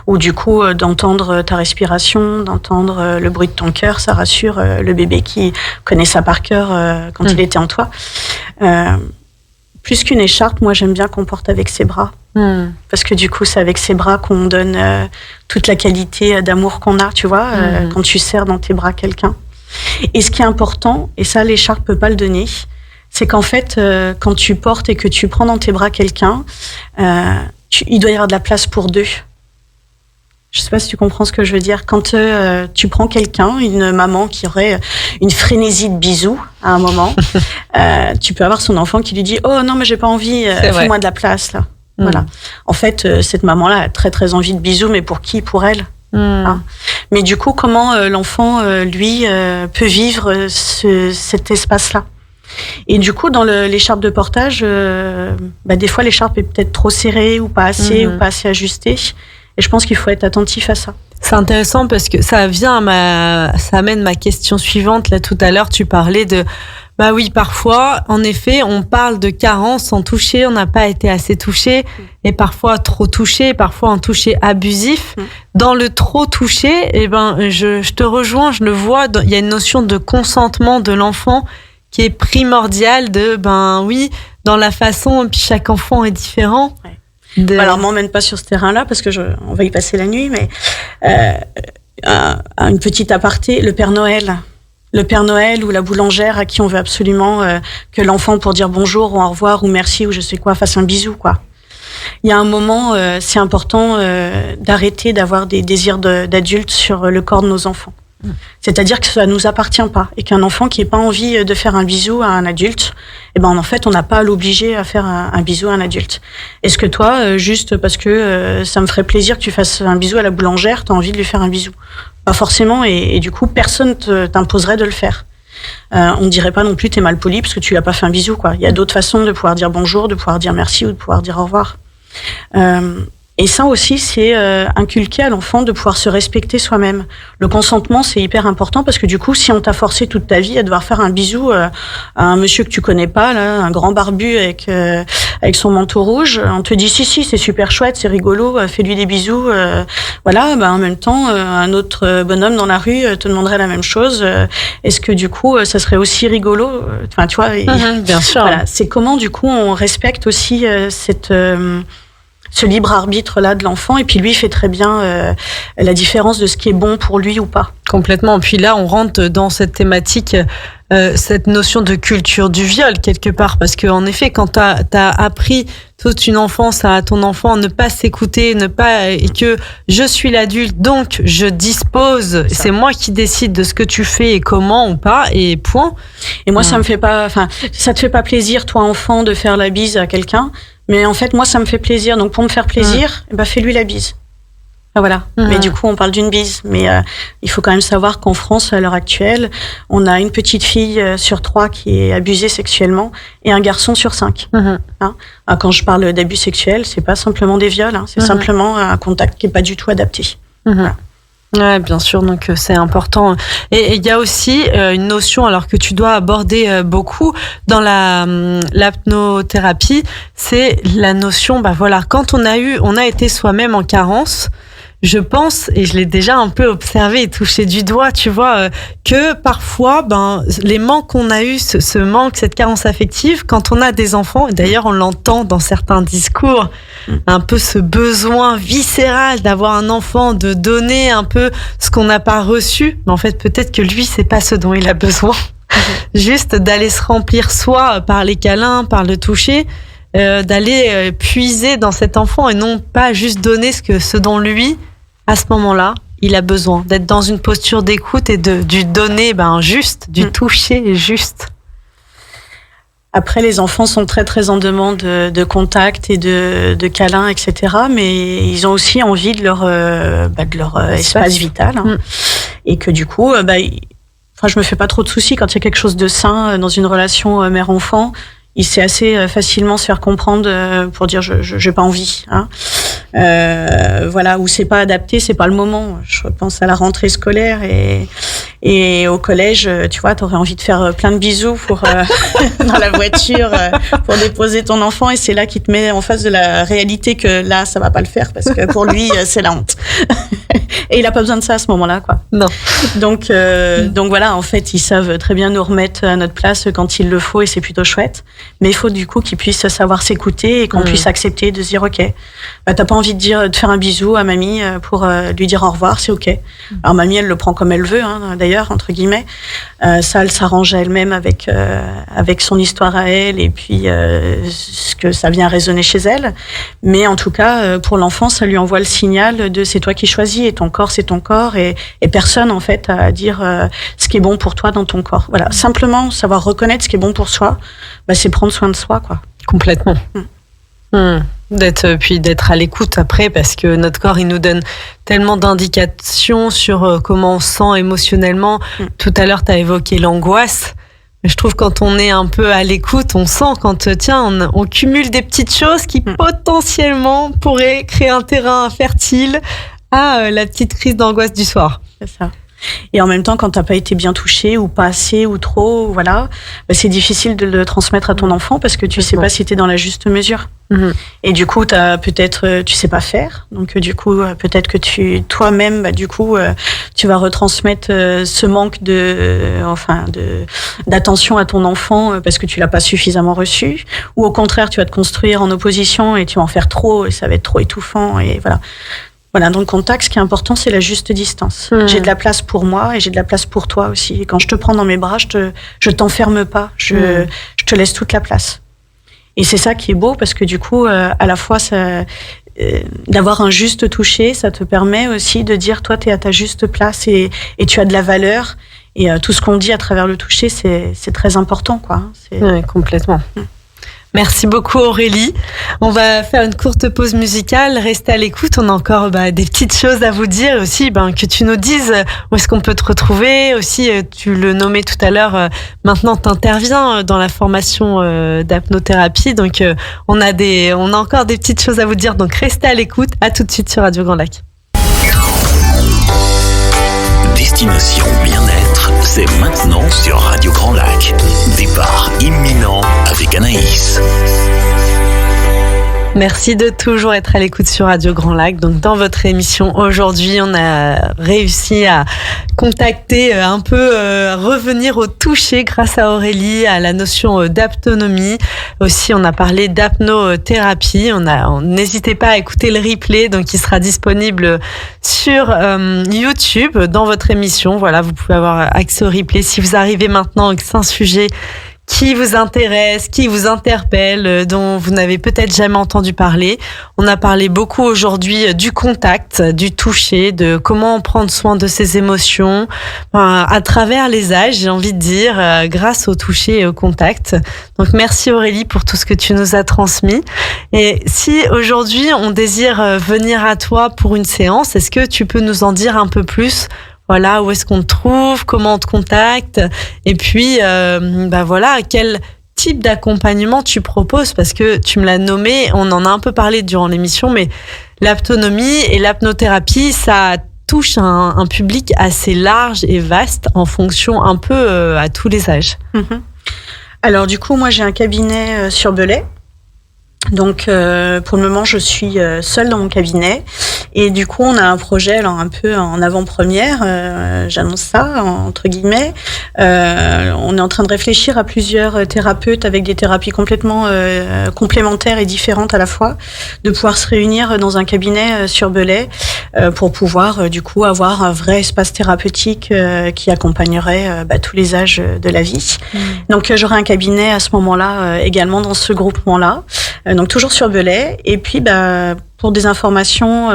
où du coup, d'entendre ta respiration, d'entendre le bruit de ton cœur, ça rassure le bébé qui connaît ça par cœur quand il était en toi. Plus qu'une écharpe, moi j'aime bien qu'on porte avec ses bras. Parce que du coup, c'est avec ses bras qu'on donne toute la qualité d'amour qu'on a, tu vois, quand tu serres dans tes bras quelqu'un. Et ce qui est important, et ça l'écharpe peut pas le donner, c'est qu'en fait, quand tu portes et que tu prends dans tes bras quelqu'un, il doit y avoir de la place pour deux. Je sais pas si tu comprends ce que je veux dire. Quand tu prends quelqu'un, une maman qui aurait une frénésie de bisous à un moment, tu peux avoir son enfant qui lui dit « Oh non, mais j'ai pas envie, fais-moi de la place là. » Voilà. En fait, cette maman-là a très très envie de bisous, mais pour qui ? Pour elle. Mais du coup, comment l'enfant, lui, peut vivre cet espace-là ? Et du coup, dans l'écharpe de portage, des fois l'écharpe est peut-être trop serrée ou pas assez ajustée. Et je pense qu'il faut être attentif à ça. C'est intéressant parce que ça amène ma question suivante. Là, tout à l'heure, tu parlais de, bah oui, parfois, en effet, on parle de carence sans toucher, on n'a pas été assez touché, et parfois trop touché, parfois un toucher abusif. Dans le trop touché, je te rejoins, je le vois, il y a une notion de consentement de l'enfant qui est primordiale dans la façon, puis chaque enfant est différent. Ouais. Alors, m'emmène pas sur ce terrain-là parce que on va y passer la nuit, mais une petite aparté, le Père Noël ou la boulangère à qui on veut absolument que l'enfant, pour dire bonjour ou au revoir ou merci ou je sais quoi, fasse un bisou, quoi. Il y a un moment, c'est important d'arrêter d'avoir des désirs d'adultes sur le corps de nos enfants. C'est-à-dire que ça nous appartient pas et qu'un enfant qui n'ait pas envie de faire un bisou à un adulte, en fait, on n'a pas à l'obliger à faire un bisou à un adulte. Est-ce que toi, juste parce que ça me ferait plaisir que tu fasses un bisou à la boulangère, t'as envie de lui faire un bisou? Pas forcément, et du coup, personne t'imposerait de le faire. On ne dirait pas non plus t'es mal poli parce que tu lui as pas fait un bisou, quoi. Il y a d'autres façons de pouvoir dire bonjour, de pouvoir dire merci ou de pouvoir dire au revoir. Et ça aussi, c'est inculquer à l'enfant de pouvoir se respecter soi-même. Le consentement, c'est hyper important parce que du coup, si on t'a forcé toute ta vie à devoir faire un bisou à un monsieur que tu connais pas, là, un grand barbu avec son manteau rouge, on te dit si, c'est super chouette, c'est rigolo, fais-lui des bisous. En même temps, un autre bonhomme dans la rue te demanderait la même chose. Est-ce que du coup, ça serait aussi rigolo? Enfin, tu vois. Bien sûr. Voilà, c'est comment du coup on respecte aussi ce libre arbitre-là de l'enfant, et puis lui fait très bien la différence de ce qui est bon pour lui ou pas. Complètement. Puis là, on rentre dans cette thématique, cette notion de culture du viol, quelque part, parce qu'en effet, quand t'as appris toute une enfance à ton enfant ne pas s'écouter, et que je suis l'adulte, donc je dispose, c'est moi qui décide de ce que tu fais et comment ou pas, et point. Et moi, ça te fait pas plaisir, toi, enfant, de faire la bise à quelqu'un. Mais en fait, moi, ça me fait plaisir. Donc, pour me faire plaisir, fais-lui la bise. Voilà. Mais du coup, on parle d'une bise. Mais il faut quand même savoir qu'en France, à l'heure actuelle, on a une petite fille sur 3 qui est abusée sexuellement et un garçon sur 5. Quand je parle d'abus sexuels, c'est pas simplement des viols. C'est simplement un contact qui est pas du tout adapté. Voilà. Ouais, bien sûr, donc c'est important. Et il y a aussi une notion, alors que tu dois aborder beaucoup dans l'hypnothérapie, c'est la notion, quand on a été soi-même en carence, je pense, et je l'ai déjà un peu observé et touché du doigt, tu vois, que parfois, les manques qu'on a eu, ce manque, cette carence affective, quand on a des enfants, et d'ailleurs on l'entend dans certains discours, un peu ce besoin viscéral d'avoir un enfant, de donner un peu ce qu'on n'a pas reçu, mais en fait peut-être que lui, c'est pas ce dont il a besoin. Juste d'aller se remplir soi par les câlins, par le toucher, d'aller puiser dans cet enfant et non pas juste donner ce dont lui, à ce moment-là, il a besoin d'être dans une posture d'écoute et du donner juste, du toucher juste. Après, les enfants sont très très en demande de contact et de câlins, etc. Mais ils ont aussi envie de leur espace vital, et que du coup, je me fais pas trop de soucis quand il y a quelque chose de sain dans une relation mère-enfant. Il sait assez facilement se faire comprendre pour dire j'ai pas envie, ou c'est pas adapté, c'est pas le moment. Je pense à la rentrée scolaire et au collège, tu vois, t'aurais envie de faire plein de bisous pour dans la voiture pour déposer ton enfant, et c'est là qu'il te met en face de la réalité que là ça va pas le faire parce que pour lui c'est la honte. Et il a pas besoin de ça à ce moment-là, quoi. Non. Donc voilà, en fait, ils savent très bien nous remettre à notre place quand il le faut, et c'est plutôt chouette. Mais il faut du coup qu'ils puissent savoir s'écouter et qu'on puisse accepter de se dire ok, t'as pas envie de faire un bisou à mamie pour lui dire au revoir, c'est ok. Alors mamie, elle le prend comme elle veut, d'ailleurs, entre guillemets. Ça, elle s'arrange à elle-même avec son histoire à elle, et puis ce que ça vient résonner chez elle. Mais en tout cas, pour l'enfant, ça lui envoie le signal de c'est toi qui choisis, et ton corps, c'est ton corps, et personne, en fait, à dire ce qui est bon pour toi dans ton corps. Voilà. Simplement, savoir reconnaître ce qui est bon pour soi, c'est prendre soin de soi, quoi. Complètement. D'être à l'écoute après, parce que notre corps, il nous donne tellement d'indications sur comment on se sent émotionnellement. Tout à l'heure, tu as évoqué l'angoisse. Je trouve quand on est un peu à l'écoute, on sent quand on cumule des petites choses qui potentiellement pourraient créer un terrain fertile à la petite crise d'angoisse du soir. C'est ça. Et en même temps, quand t'as pas été bien touché ou pas assez ou trop, voilà, c'est difficile de le transmettre à ton enfant parce que tu sais pas si t'es dans la juste mesure. Et du coup, tu sais pas faire. Donc du coup, peut-être que toi-même, tu vas retransmettre ce manque d'attention à ton enfant parce que tu l'as pas suffisamment reçu. Ou au contraire, tu vas te construire en opposition et tu vas en faire trop et ça va être trop étouffant et voilà. Voilà, dans le contact, ce qui est important, c'est la juste distance. J'ai de la place pour moi et j'ai de la place pour toi aussi. Et quand je te prends dans mes bras, je t'enferme pas, je te laisse toute la place. Et c'est ça qui est beau parce que du coup, à la fois, d'avoir un juste toucher, ça te permet aussi de dire, toi, t'es à ta juste place et tu as de la valeur. Et tout ce qu'on dit à travers le toucher, c'est très important, quoi. Oui, complètement. Merci beaucoup Aurélie. On va faire une courte pause musicale. Restez à l'écoute. On a encore des petites choses à vous dire aussi. Que tu nous dises où est-ce qu'on peut te retrouver. Aussi, tu le nommais tout à l'heure. Maintenant, tu interviens dans la formation d'apnothérapie. Donc, on a encore des petites choses à vous dire. Donc, restez à l'écoute. À tout de suite sur Radio Grand Lac. Destination Bien-être, c'est maintenant sur Radio Grand Lac. Départ imminent avec Anaïs. Merci de toujours être à l'écoute sur Radio Grand Lac. Donc, dans votre émission aujourd'hui, on a réussi à contacter revenir au toucher grâce à Aurélie, à la notion d'aptonomie. Aussi, on a parlé d'apnothérapie. N'hésitez pas à écouter le replay, donc il sera disponible sur YouTube dans votre émission. Voilà, vous pouvez avoir accès au replay si vous arrivez maintenant et que c'est un sujet qui vous intéresse, qui vous interpelle, dont vous n'avez peut-être jamais entendu parler. On a parlé beaucoup aujourd'hui du contact, du toucher, de comment prendre soin de ses émotions à travers les âges, j'ai envie de dire, grâce au toucher et au contact. Donc merci Aurélie pour tout ce que tu nous as transmis. Et si aujourd'hui on désire venir à toi pour une séance, est-ce que tu peux nous en dire un peu plus ? Voilà, où est-ce qu'on te trouve, comment on te contacte, et puis quel type d'accompagnement tu proposes, parce que tu me l'as nommé, on en a un peu parlé durant l'émission, mais l'aptonomie et l'apnothérapie, ça touche un public assez large et vaste en fonction un peu à tous les âges. Alors du coup, moi j'ai un cabinet sur Belay. Donc pour le moment je suis seule dans mon cabinet et du coup on a un projet alors un peu en avant-première, j'annonce ça entre guillemets, on est en train de réfléchir à plusieurs thérapeutes avec des thérapies complètement complémentaires et différentes à la fois, de pouvoir se réunir dans un cabinet sur Belay pour pouvoir du coup avoir un vrai espace thérapeutique qui accompagnerait tous les âges de la vie. Donc j'aurai un cabinet à ce moment-là également dans ce groupement-là. Donc toujours sur Belay. Et puis pour des informations,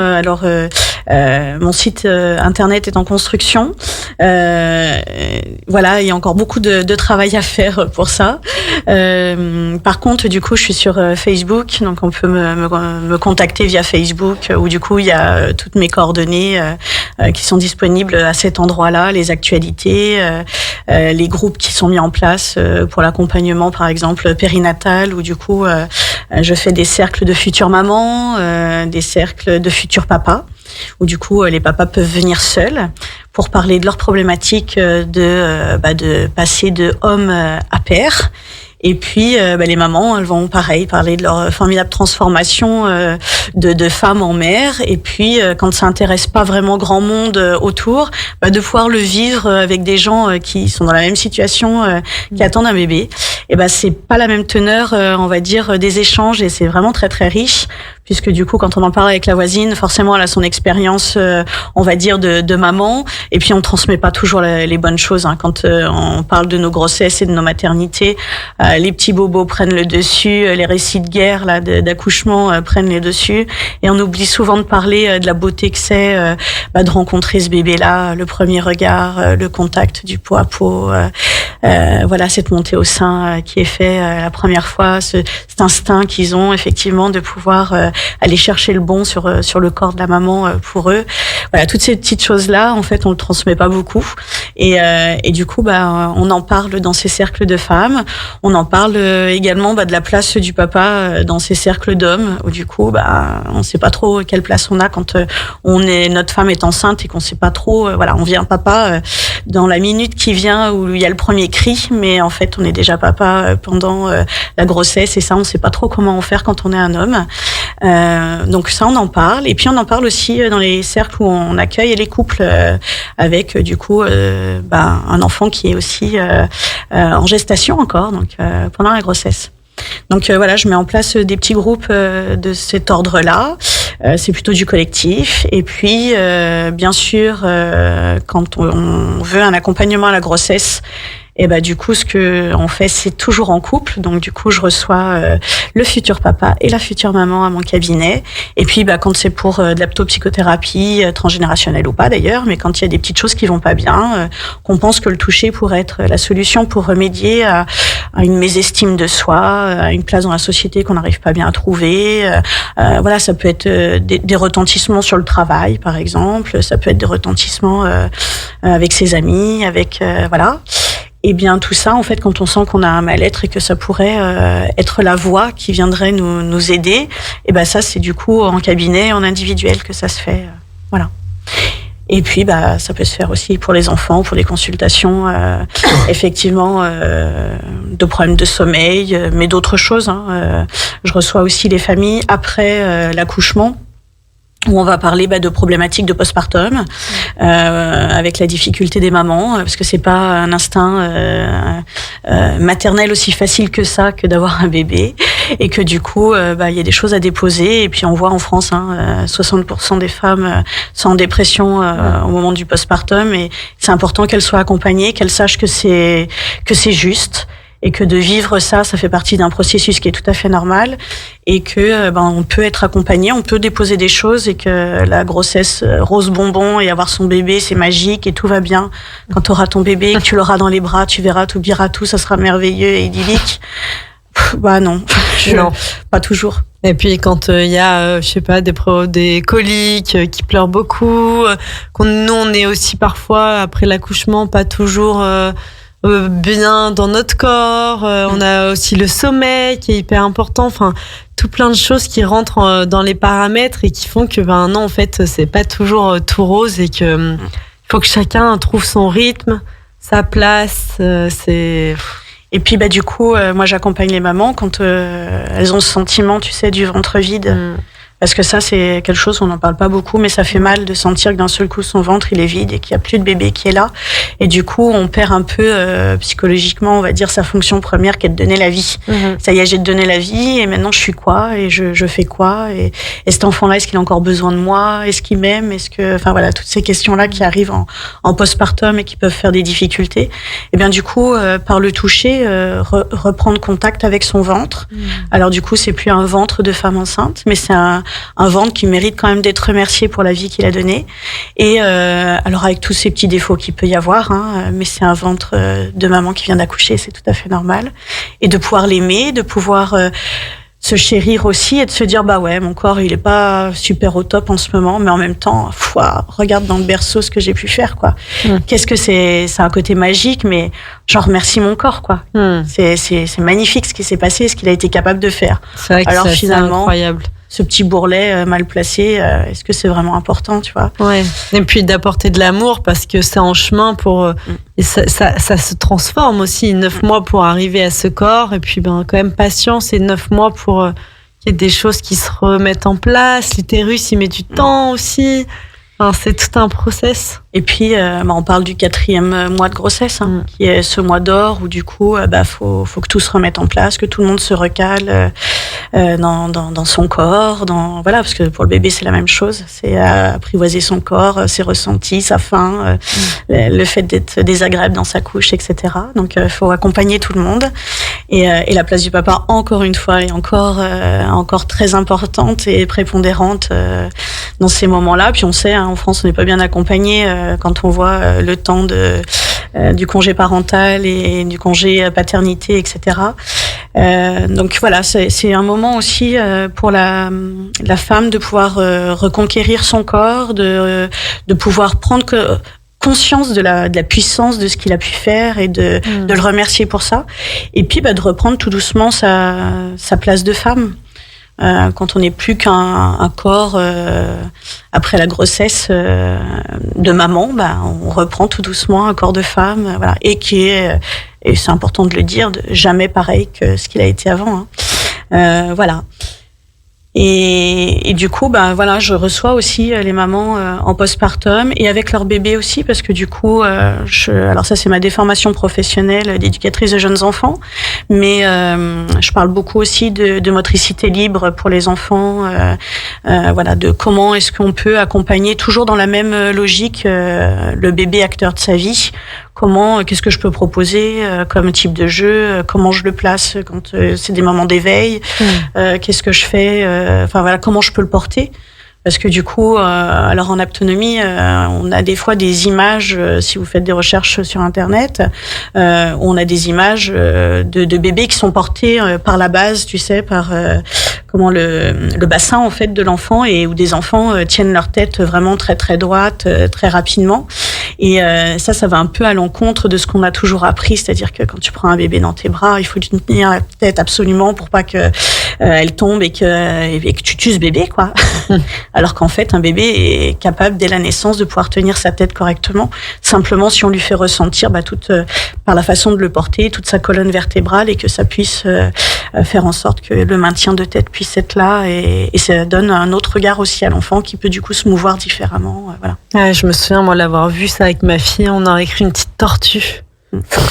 mon site internet est en construction. Voilà, il y a encore beaucoup de travail à faire pour ça. Par contre, du coup, je suis sur Facebook, donc on peut me contacter via Facebook, où du coup il y a toutes mes coordonnées qui sont disponibles à cet endroit-là, les actualités, les groupes qui sont mis en place pour l'accompagnement, par exemple périnatal, où du coup je fais des cercles de futures mamans, des cercles de futurs papas, où du coup les papas peuvent venir seuls pour parler de leurs problématiques de passer de homme à père. Et puis les mamans, elles vont pareil parler de leur formidable transformation de femme en mère. Et puis quand ça intéresse pas vraiment grand monde autour, de pouvoir le vivre avec des gens qui sont dans la même situation, qui attendent un bébé. Et c'est pas la même teneur, on va dire, des échanges, et c'est vraiment très très riche, puisque du coup quand on en parle avec la voisine, forcément elle a son expérience, on va dire de maman, et puis on transmet pas toujours les bonnes choses. Quand on parle de nos grossesses et de nos maternités, les petits bobos prennent le dessus, les récits de guerre d'accouchement prennent les dessus, et on oublie souvent de parler de la beauté que c'est de rencontrer ce bébé-là, le premier regard, le contact du peau à peau, voilà, cette montée au sein qui est fait la première fois, cet instinct qu'ils ont effectivement de pouvoir aller chercher le bon sur le corps de la maman pour eux. Voilà, toutes ces petites choses-là, en fait, on le transmet pas beaucoup. Et du coup, on en parle dans ces cercles de femmes. On en parle également de la place du papa dans ces cercles d'hommes, où du coup, on sait pas trop quelle place on a quand notre femme est enceinte et qu'on sait pas trop. On vient papa dans la minute qui vient où il y a le premier cri, mais en fait, on est déjà papa pendant la grossesse, et ça, on sait pas trop comment en faire quand on est un homme. Donc ça, on en parle. Et puis on en parle aussi dans les cercles où on accueille les couples avec du coup un enfant qui est aussi en gestation encore, donc pendant la grossesse. Donc je mets en place des petits groupes de cet ordre-là. C'est plutôt du collectif. Et puis, bien sûr, quand on veut un accompagnement à la grossesse, et du coup, ce que on fait, c'est toujours en couple. Donc du coup, je reçois le futur papa et la future maman à mon cabinet. Et puis, quand c'est pour de l'aptopsychothérapie transgénérationnelle ou pas d'ailleurs, mais quand il y a des petites choses qui vont pas bien, qu'on pense que le toucher pourrait être la solution pour remédier à une mésestime de soi, à une place dans la société qu'on n'arrive pas bien à trouver. Ça peut être des retentissements sur le travail, par exemple. Ça peut être des retentissements avec ses amis, Et bien tout ça, en fait, quand on sent qu'on a un mal-être et que ça pourrait être la voix qui viendrait nous aider, et ça c'est du coup en cabinet, en individuel que ça se fait. Voilà. Et puis ça peut se faire aussi pour les enfants, pour des consultations effectivement de problèmes de sommeil, mais d'autres choses. Je reçois aussi les familles après l'accouchement, où on va parler de problématiques de postpartum, avec la difficulté des mamans, parce que c'est pas un instinct maternel aussi facile que ça, que d'avoir un bébé, et que du coup, il y a des choses à déposer. Et puis on voit en France, 60% des femmes sont en dépression au moment du postpartum, et c'est important qu'elles soient accompagnées, qu'elles sachent que c'est juste. Et que de vivre ça fait partie d'un processus qui est tout à fait normal, et que on peut être accompagné, on peut déposer des choses, et que la grossesse rose bonbon et avoir son bébé, c'est magique et tout va bien. Quand tu auras ton bébé, que tu l'auras dans les bras, tu verras, tu oublieras tout, ça sera merveilleux et idyllique. Non, pas toujours. Et puis quand il y a, des coliques, qui pleurent beaucoup, nous on est aussi parfois après l'accouchement pas toujours bien dans notre corps, on a aussi le sommeil qui est hyper important, tout plein de choses qui rentrent dans les paramètres et qui font que non, en fait c'est pas toujours tout rose, et que faut que chacun trouve son rythme, sa place. Et puis du coup, moi j'accompagne les mamans quand elles ont ce sentiment, tu sais, du ventre vide. Parce que ça, c'est quelque chose, on n'en parle pas beaucoup, mais ça fait mal de sentir que d'un seul coup, son ventre, il est vide et qu'il n'y a plus de bébé qui est là. Et du coup, on perd un peu, psychologiquement, on va dire, sa fonction première qui est de donner la vie. Ça y est, j'ai donné la vie, et maintenant, je suis quoi? Et je fais quoi? Et cet enfant-là, est-ce qu'il a encore besoin de moi? Est-ce qu'il m'aime? Toutes ces questions-là qui arrivent en postpartum et qui peuvent faire des difficultés. Et bien, du coup, par le toucher, reprendre contact avec son ventre. Alors, du coup, c'est plus un ventre de femme enceinte, mais c'est un ventre qui mérite quand même d'être remercié pour la vie qu'il a donnée. Et alors avec tous ces petits défauts qu'il peut y avoir, mais c'est un ventre de maman qui vient d'accoucher, c'est tout à fait normal. Et de pouvoir l'aimer, de pouvoir se chérir aussi, et de se dire mon corps il est pas super au top en ce moment, mais en même temps, regarde dans le berceau ce que j'ai pu faire, quoi. Qu'est-ce que c'est un côté magique, mais j'en remercie mon corps, quoi. C'est magnifique ce qui s'est passé, ce qu'il a été capable de faire. C'est vrai que alors finalement, incroyable. Ce petit bourrelet mal placé, est-ce que c'est vraiment important, tu vois? Ouais. Et puis d'apporter de l'amour, parce que c'est en chemin pour et ça se transforme aussi. 9 mois pour arriver à ce corps, et puis quand même patience, et 9 mois pour qu'il y ait des choses qui se remettent en place. L'utérus, il met du temps aussi. C'est tout un process. Et puis, on parle du 4e mois de grossesse, qui est ce mois d'or où du coup, faut que tout se remette en place, que tout le monde se recale dans son corps, parce que pour le bébé c'est la même chose, c'est apprivoiser son corps, ses ressentis, sa faim, le fait d'être désagréable dans sa couche, etc. Donc, faut accompagner tout le monde. Et la place du papa, encore une fois, est encore très importante et prépondérante dans ces moments-là. Puis on sait, en France, on n'est pas bien accompagné quand on voit le temps du congé parental et du congé paternité, etc. Donc voilà, c'est un moment aussi pour la femme de pouvoir reconquérir son corps, de pouvoir prendre conscience de la puissance de ce qu'il a pu faire et de le remercier pour ça. Et puis de reprendre tout doucement sa place de femme. Quand on n'est plus qu'un corps après la grossesse de maman, on reprend tout doucement un corps de femme, voilà, et qui est, et c'est important de le dire, jamais pareil que ce qu'il a été avant. Voilà. Et du coup, voilà, je reçois aussi les mamans en postpartum et avec leur bébé aussi, parce que du coup, alors ça c'est ma déformation professionnelle d'éducatrice de jeunes enfants, mais je parle beaucoup aussi de motricité libre pour les enfants, voilà, de comment est-ce qu'on peut accompagner toujours dans la même logique le bébé acteur de sa vie. Qu'est-ce que je peux proposer comme type de jeu, comment je le place quand c'est des moments d'éveil, qu'est-ce que je fais, enfin voilà, comment je peux le porter. Parce que du coup, alors en aptonomie, on a des fois des images, si vous faites des recherches sur Internet, on a des images de bébés qui sont portés par la base, tu sais, par comment le bassin en fait de l'enfant, et où des enfants tiennent leur tête vraiment très très droite, très rapidement. Et ça va un peu à l'encontre de ce qu'on a toujours appris, c'est-à-dire que quand tu prends un bébé dans tes bras, il faut lui tenir la tête absolument pour pas que elle tombe et que tu tues ce bébé, quoi. Alors qu'en fait, un bébé est capable dès la naissance de pouvoir tenir sa tête correctement. Simplement, si on lui fait ressentir par la façon de le porter, toute sa colonne vertébrale, et que ça puisse faire en sorte que le maintien de tête puisse être là, et ça donne un autre regard aussi à l'enfant qui peut du coup se mouvoir différemment. Voilà. Ouais, je me souviens, moi, l'avoir vu ça avec ma fille, on aurait écrit une petite tortue.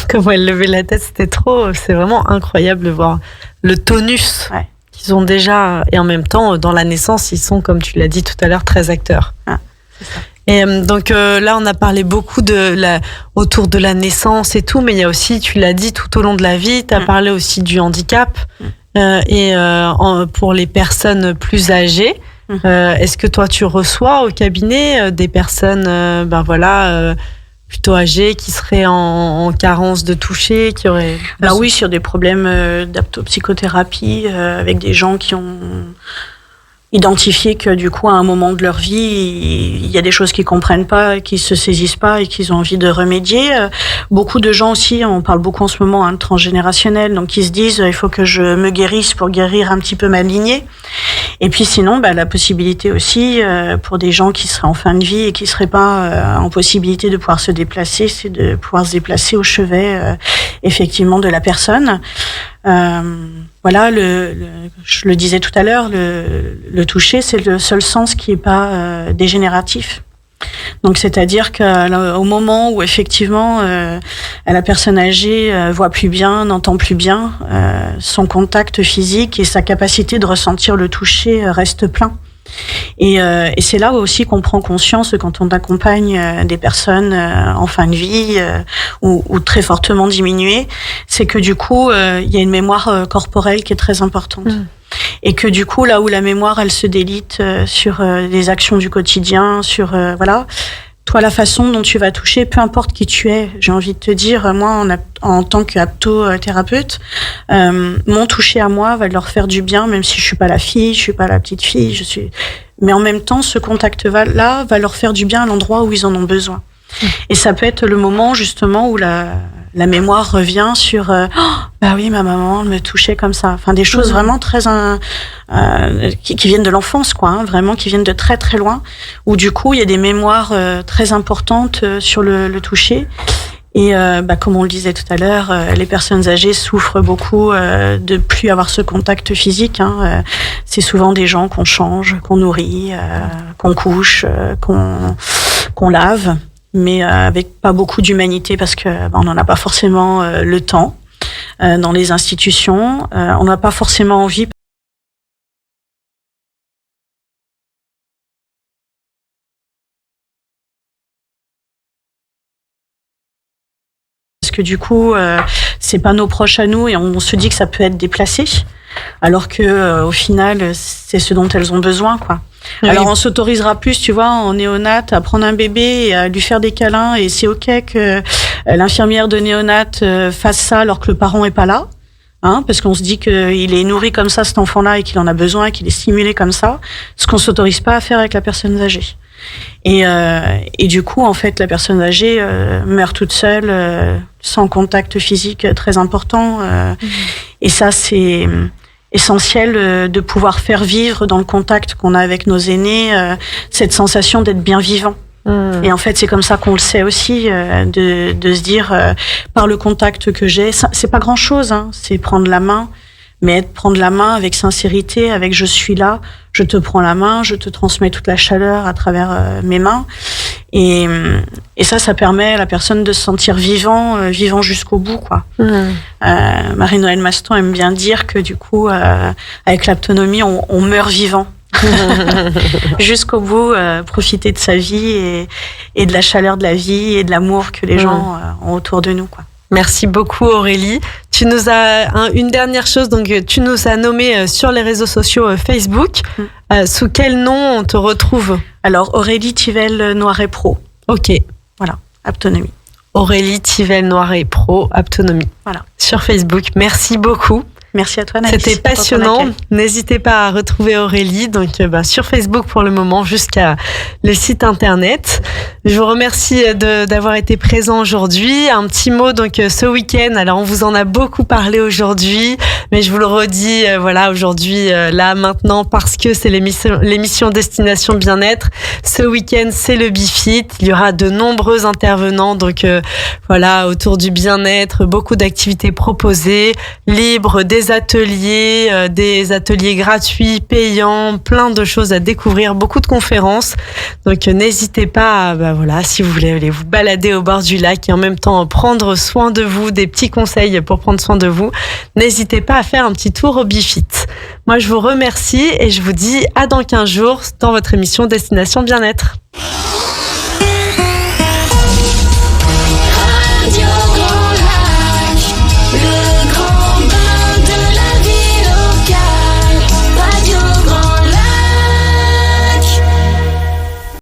Comment elle levait la tête, c'est vraiment incroyable de voir le tonus. Ouais. Ils ont déjà, et en même temps, dans la naissance, ils sont, comme tu l'as dit tout à l'heure, très acteurs. C'est ça. Et donc là, on a parlé beaucoup autour de la naissance et tout, mais il y a aussi, tu l'as dit, tout au long de la vie, tu as parlé aussi du handicap. Pour les personnes plus âgées, est-ce que toi, tu reçois au cabinet des personnes, plutôt âgées, qui seraient en carence de toucher, qui auraient... Alors oui, sur des problèmes d'aptopsychothérapie, avec des gens qui ont identifié que du coup, à un moment de leur vie, il y a des choses qu'ils comprennent pas, qui se saisissent pas et qu'ils ont envie de remédier. Beaucoup de gens aussi, on parle beaucoup en ce moment de transgénérationnel, donc qui se disent il faut que je me guérisse pour guérir un petit peu ma lignée. Et puis sinon, la possibilité aussi pour des gens qui seraient en fin de vie et qui seraient pas en possibilité de pouvoir se déplacer, c'est de pouvoir se déplacer au chevet effectivement de la personne. Voilà, je le disais tout à l'heure, le toucher, c'est le seul sens qui est pas dégénératif. Donc, c'est-à-dire qu'au moment où effectivement la personne âgée voit plus bien, n'entend plus bien, son contact physique et sa capacité de ressentir le toucher reste plein. Et c'est là aussi qu'on prend conscience quand on accompagne des personnes en fin de vie ou très fortement diminuées, c'est que du coup il y a une mémoire corporelle qui est très importante. Et que du coup là où la mémoire elle se délite sur les actions du quotidien, sur voilà, toi la façon dont tu vas toucher, peu importe qui tu es, j'ai envie de te dire, moi en tant qu'aptothérapeute, mon toucher à moi va leur faire du bien, même si je suis pas la fille, je suis pas la petite fille, mais en même temps ce contact là va leur faire du bien à l'endroit où ils en ont besoin. Et ça peut être le moment justement où la mémoire revient sur bah oui, ma maman elle me touchait comme ça, enfin des choses vraiment très qui viennent de l'enfance, quoi, hein, vraiment qui viennent de très très loin, où du coup il y a des mémoires très importantes sur le toucher. Et comme on le disait tout à l'heure, les personnes âgées souffrent beaucoup de plus avoir ce contact physique. C'est souvent des gens qu'on change, qu'on nourrit, qu'on couche, qu'on lave, mais avec pas beaucoup d'humanité parce que on n'en a pas forcément le temps dans les institutions. On n'a pas forcément envie. Parce que du coup, c'est pas nos proches à nous et on se dit que ça peut être déplacé, alors que au final, c'est ce dont elles ont besoin, quoi. Oui. Alors on s'autorisera plus, tu vois, en néonat, à prendre un bébé et à lui faire des câlins, et c'est ok que l'infirmière de néonat fasse ça alors que le parent est pas là. parce qu'on se dit qu'il est nourri comme ça, cet enfant-là, et qu'il en a besoin, qu'il est stimulé comme ça, ce qu'on s'autorise pas à faire avec la personne âgée. Et du coup, en fait, la personne âgée meurt toute seule, sans contact physique très important. Et ça, c'est essentiel de pouvoir faire vivre dans le contact qu'on a avec nos aînés cette sensation d'être bien vivant. Et en fait, c'est comme ça qu'on le sait aussi, de se dire, par le contact que j'ai, c'est pas grand-chose, c'est prendre la main, mais prendre la main avec sincérité, avec je suis là, je te prends la main, je te transmets toute la chaleur à travers mes mains. Et ça permet à la personne de se sentir vivant jusqu'au bout, quoi. Marie-Noëlle Maston aime bien dire que du coup, avec l'autonomie, on meurt vivant. Jusqu'au bout, profiter de sa vie et de la chaleur de la vie et de l'amour que les gens ont autour de nous, quoi. Merci beaucoup Aurélie. Tu nous as une dernière chose, donc tu nous as nommé sur les réseaux sociaux Facebook. Sous quel nom on te retrouve? Alors Aurélie Tivelle Noiret Pro. Ok. Voilà, Autonomie. Aurélie Tivelle Noiret Pro, Autonomie. Voilà. Sur Facebook. Merci beaucoup. Merci à toi, Naïs. C'était passionnant. N'hésitez pas à retrouver Aurélie donc sur Facebook pour le moment jusqu'à le site internet. Je vous remercie d'avoir été présent aujourd'hui. Un petit mot donc ce week-end. Alors on vous en a beaucoup parlé aujourd'hui, mais je vous le redis aujourd'hui là maintenant parce que c'est l'émission Destination Bien-être. Ce week-end c'est le Bifit. Il y aura de nombreux intervenants donc autour du bien-être, beaucoup d'activités proposées, libres, des ateliers gratuits, payants, plein de choses à découvrir, beaucoup de conférences. Donc n'hésitez pas, si vous voulez aller vous balader au bord du lac et en même temps prendre soin de vous, des petits conseils pour prendre soin de vous, n'hésitez pas à faire un petit tour au Bifit. Moi, je vous remercie et je vous dis à dans 15 jours dans votre émission Destination Bien-être.